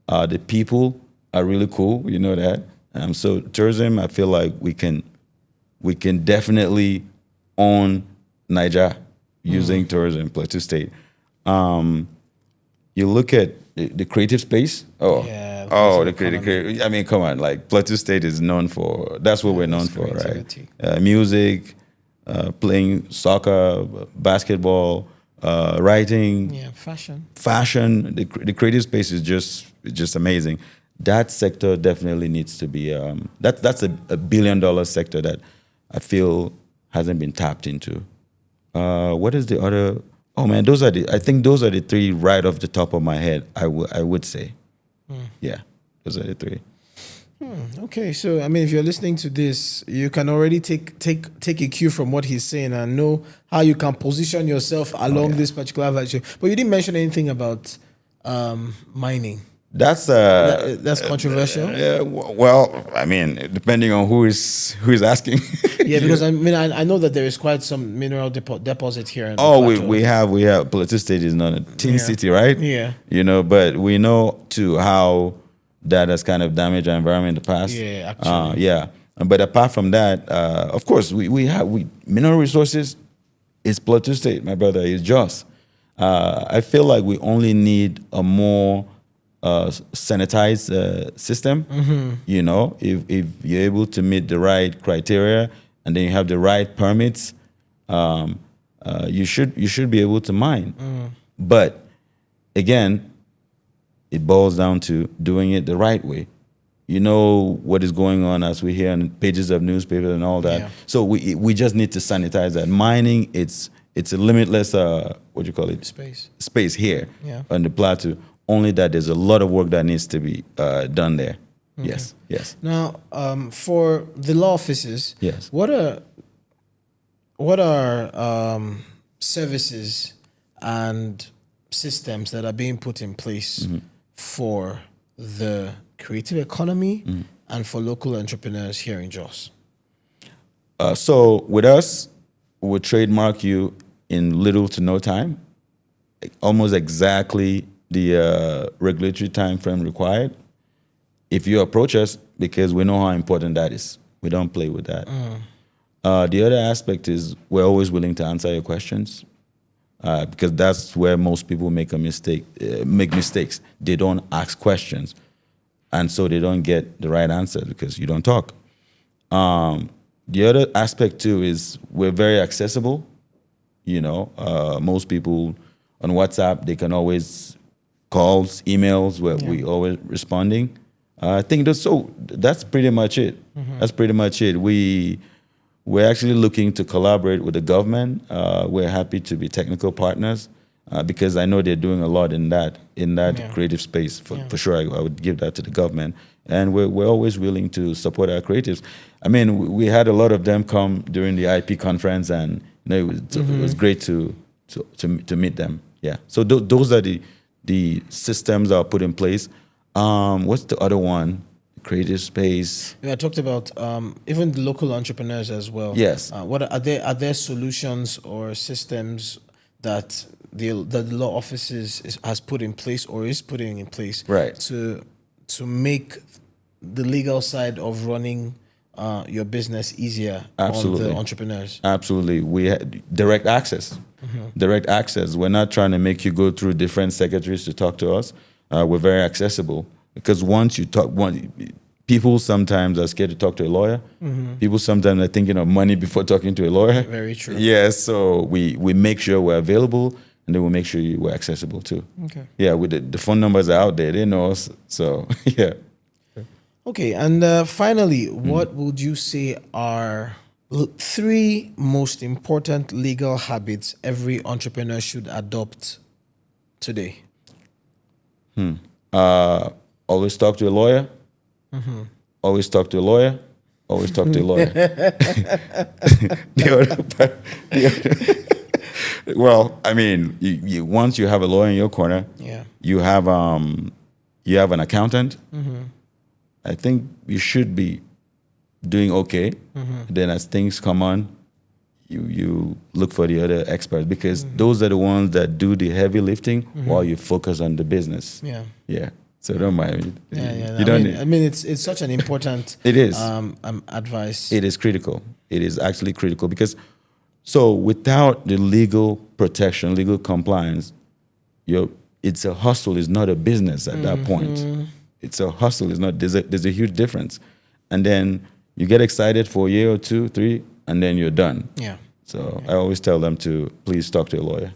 The people are really cool. You know that. So tourism, I feel like we can definitely own Niger using tourism, Plateau State. You look at the creative space. The creative. Come on, like Plateau State is known for. That's what we're known for, right? Music, playing soccer, basketball, writing. Yeah, fashion. The creative space is just amazing. that sector definitely needs to be that's a $1 billion sector that I feel hasn't been tapped into. What is the other? Oh man, I think those are the three right off the top of my head. I would say, yeah, those are the three. Okay, so I mean, if you're listening to this, you can already take a cue from what he's saying and know how you can position yourself along this particular value. But you didn't mention anything about mining. That's controversial. Well, I mean, depending on who is asking. Yeah, because I mean, I know that there is quite some mineral deposit here. We have Plateau State is not a tin city, right? Yeah. But we know too how that has kind of damaged our environment in the past. Yeah, actually. Yeah. But apart from that, of course, we have mineral resources. It's Plateau State, my brother. It's just. I feel like we only need a more sanitized system. If you're able to meet the right criteria and then you have the right permits, you should be able to mine. But again, it boils down to doing it the right way. You know what is going on as we hear on pages of newspapers and all that. Yeah. So we just need to sanitize that. Mining, it's a limitless space here on the plateau. Only that there's a lot of work that needs to be done there. Okay. Yes. Now, for the law offices, yes, what are services and systems that are being put in place for the creative economy and for local entrepreneurs here in Jos? So with us, we'll trademark you in little to no time, almost exactly the regulatory time frame required. If you approach us, because we know how important that is, we don't play with that. The other aspect is we're always willing to answer your questions, because that's where most people make mistakes. They don't ask questions, and so they don't get the right answer because you don't talk. The other aspect too is we're very accessible. Most people on WhatsApp, they can always calls, emails, where we always responding. I think that's pretty much it. That's pretty much it. We're actually looking to collaborate with the government. We're happy to be technical partners because I know they're doing a lot in that creative space. For sure, I would give that to the government. And we're always willing to support our creatives. I mean, we had a lot of them come during the IP conference, and it was great to meet them. Yeah. So those are the systems that are put in place. What's the other one? Creative space. Yeah, I talked about even the local entrepreneurs as well. Yes. What are there solutions or systems that the law offices has put in place or is putting in place, right, to make the legal side of running your business easier on the entrepreneurs? Absolutely. We had direct access. Direct access. We're not trying to make you go through different secretaries to talk to us. We're very accessible because once you talk, people sometimes are scared to talk to a lawyer. People sometimes are thinking of money before talking to a lawyer. Very true. Yes. So we make sure we're available, and then we'll make sure we're accessible too. Okay. Yeah. With the phone numbers are out there. They know us. So yeah. Okay. And finally, what would you say are 3 most important legal habits every entrepreneur should adopt today? Always talk to a lawyer. Always talk to a lawyer. Always talk to a lawyer. Well, I mean, you once you have a lawyer in your corner, you have an accountant. I think you should be doing okay. Then as things come on, you look for the other experts because those are the ones that do the heavy lifting while you focus on the business. Yeah. So don't mind. You don't. I mean, it's such an important. It is advice. It is critical. It is actually critical because without the legal protection, legal compliance, it's a hustle. It's not a business at that point. It's a hustle. It's not. There's a huge difference, and then you get excited for a year or 2, 3, and then you're done. Yeah. So I always tell them to please talk to a lawyer.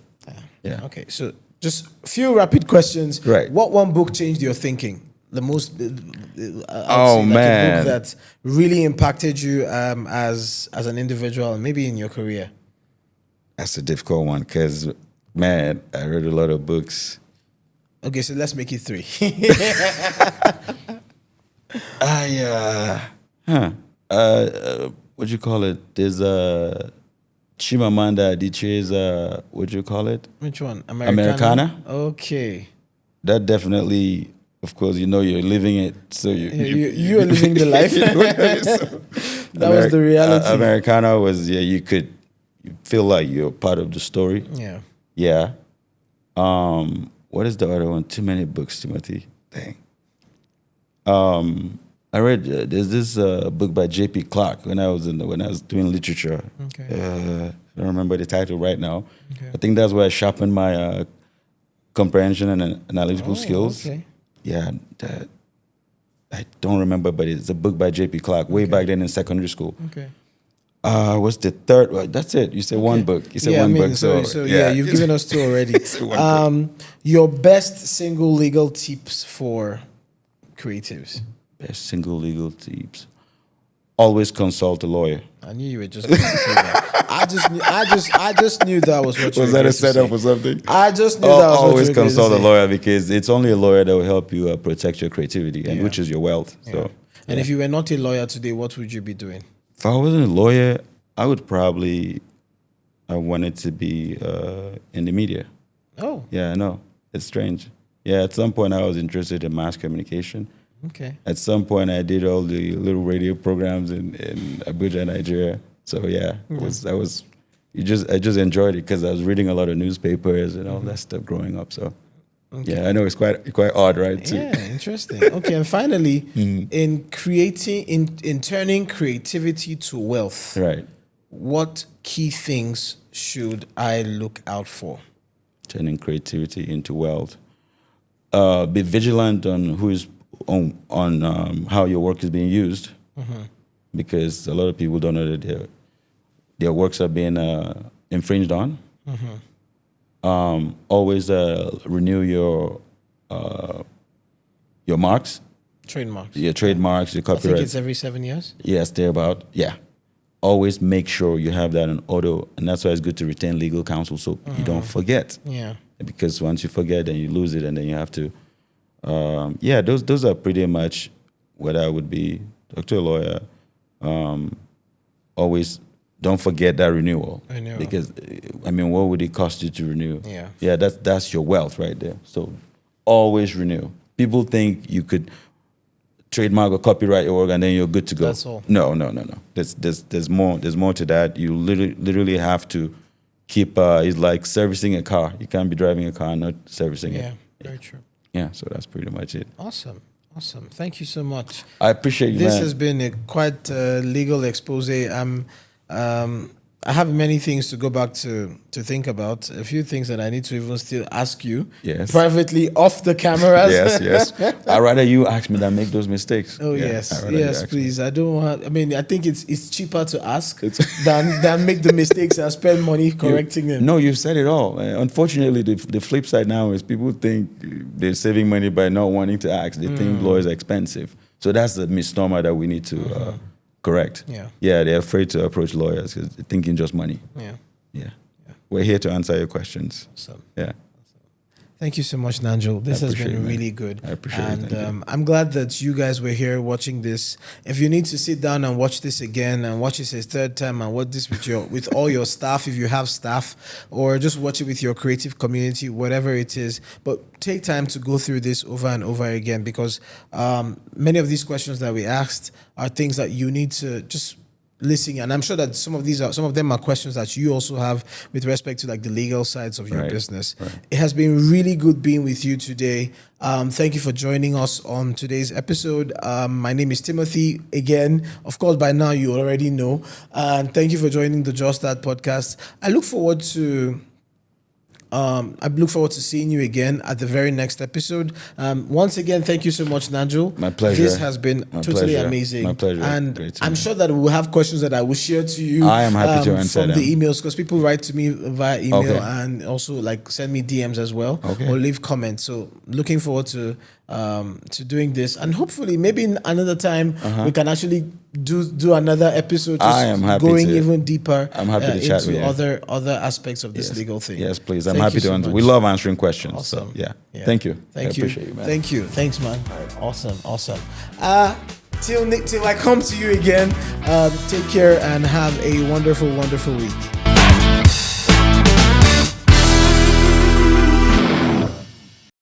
Yeah. Okay. So just a few rapid questions. Right. What one book changed your thinking? the most Oh, like a man. book that really impacted you as an individual and maybe in your career? That's a difficult one because, man, I read a lot of books. Okay, so let's make it 3. What do you call it? There's Chimamanda Adichie's, what do you call it? Which one? Americana? Okay. That definitely, of course, you know you're living it, so You are living the life. That was the reality. Americana was, you feel like you're part of the story. Yeah. Yeah. What is the other one? Too many books, Timothy. Dang. I read there's this book by J.P. Clark when I was doing literature. Okay. I don't remember the title right now. Okay. I think that's where I sharpened my comprehension and analytical skills. Okay. Yeah, I don't remember, but it's a book by J.P. Clark way back then in secondary school. Okay. What's the third? Well, that's it. You said one book. You said one book. So you've given us 2 already. One book. Your best single legal tips for creatives. Best single legal tips. Always consult a lawyer. I knew you were just going to say that. I just knew that was what you were Was that going a to setup say. or something? I just knew that was what you always were going to consult a say. lawyer because it's only a lawyer that will help you protect your creativity and which is your wealth. Yeah. So, And if you were not a lawyer today, what would you be doing? if I wasn't a lawyer, I would probably I wanted to be in the media. Oh, Yeah, I know. It's strange. Yeah, at some point I was interested in mass communication. okay. At some point I did all the little radio programs in Abuja, Nigeria. So yeah, I just enjoyed it because I was reading a lot of newspapers and all that stuff growing up. So yeah, I know it's quite odd, right? Yeah, interesting. Okay, and finally, in turning creativity to wealth, Right. what key things should I look out for? Turning creativity into wealth. Be vigilant on on how your work is being used, because a lot of people don't know that their works are being infringed on. Always renew your marks, Trademarks. your trademarks, your I think copyright. it's every 7 years. Yes, thereabout. Yeah. Always make sure you have that in auto, and that's why it's good to retain legal counsel so you don't forget. Yeah. Because once you forget, then you lose it, and then you have to. Those are pretty much what I would be. Talk to a lawyer. Always don't forget that renewal. Renewal. Because what would it cost you to renew? Yeah. Yeah, that's your wealth right there. So always renew. People think you could trademark or copyright your work and then you're good to go. That's all. No. There's more. There's more to that. You literally have to keep. It's like servicing a car. You can't be driving a car and not servicing it. Yeah, very true. Yeah. So that's pretty much it. Awesome. Thank you so much. I appreciate you. This man. has been a quite legal expose. I have many things to go back to think about. A few things that I need to even still ask you Yes. privately off the cameras. Yes. I'd rather you ask me than make those mistakes. Oh Yeah, yes, I'd rather you ask me. please. I don't want. I think it's cheaper to ask than make the mistakes and spend money correcting them. No, you said it all. Unfortunately, the flip side now is people think they're saving money by not wanting to ask. They think lawyers are expensive. So that's the misnomer that we need to correct. Yeah. They're afraid to approach lawyers because they're thinking just money. Yeah. We're here to answer your questions. Awesome. Yeah. Thank you so much, Nanjul. This has appreciate been it, man. really good. I appreciate it. And Thank you. I'm glad that you guys were here watching this. If you need to sit down and watch this again and watch this a third time and watch this with all your staff, if you have staff, or just watch it with your creative community, whatever it is. But take time to go through this over and over again because many of these questions that we asked are things that you need to just listen, and I'm sure that some of them are questions that you also have with respect to like the legal sides of your business. Right. It has been really good being with you today. Thank you for joining us on today's episode. My name is Timothy. Again, of course, by now you already know. And thank you for joining the Just That podcast. I look forward to seeing you again at the very next episode. Once again, thank you so much, Nanjul. My pleasure. This has been totally pleasure. amazing. My pleasure. And Great to I'm know. sure that we'll have questions that I will share to you. I am happy to answer from them. the emails because people write to me via email Okay. and also like send me DMs as well Okay. or leave comments. So looking forward to to doing this, and hopefully maybe in another time we can actually do another episode. I am happy going to. even deeper. I'm happy to chat with you. Other aspects of this legal thing. Yes, please. I'm Thank happy you to so answer. much. We love answering questions. Awesome. So, yeah. Yeah. Thank you. Thank I you. appreciate you, man. Thank you. Thanks, man. Awesome. Till I come to you again, take care and have a wonderful, wonderful week.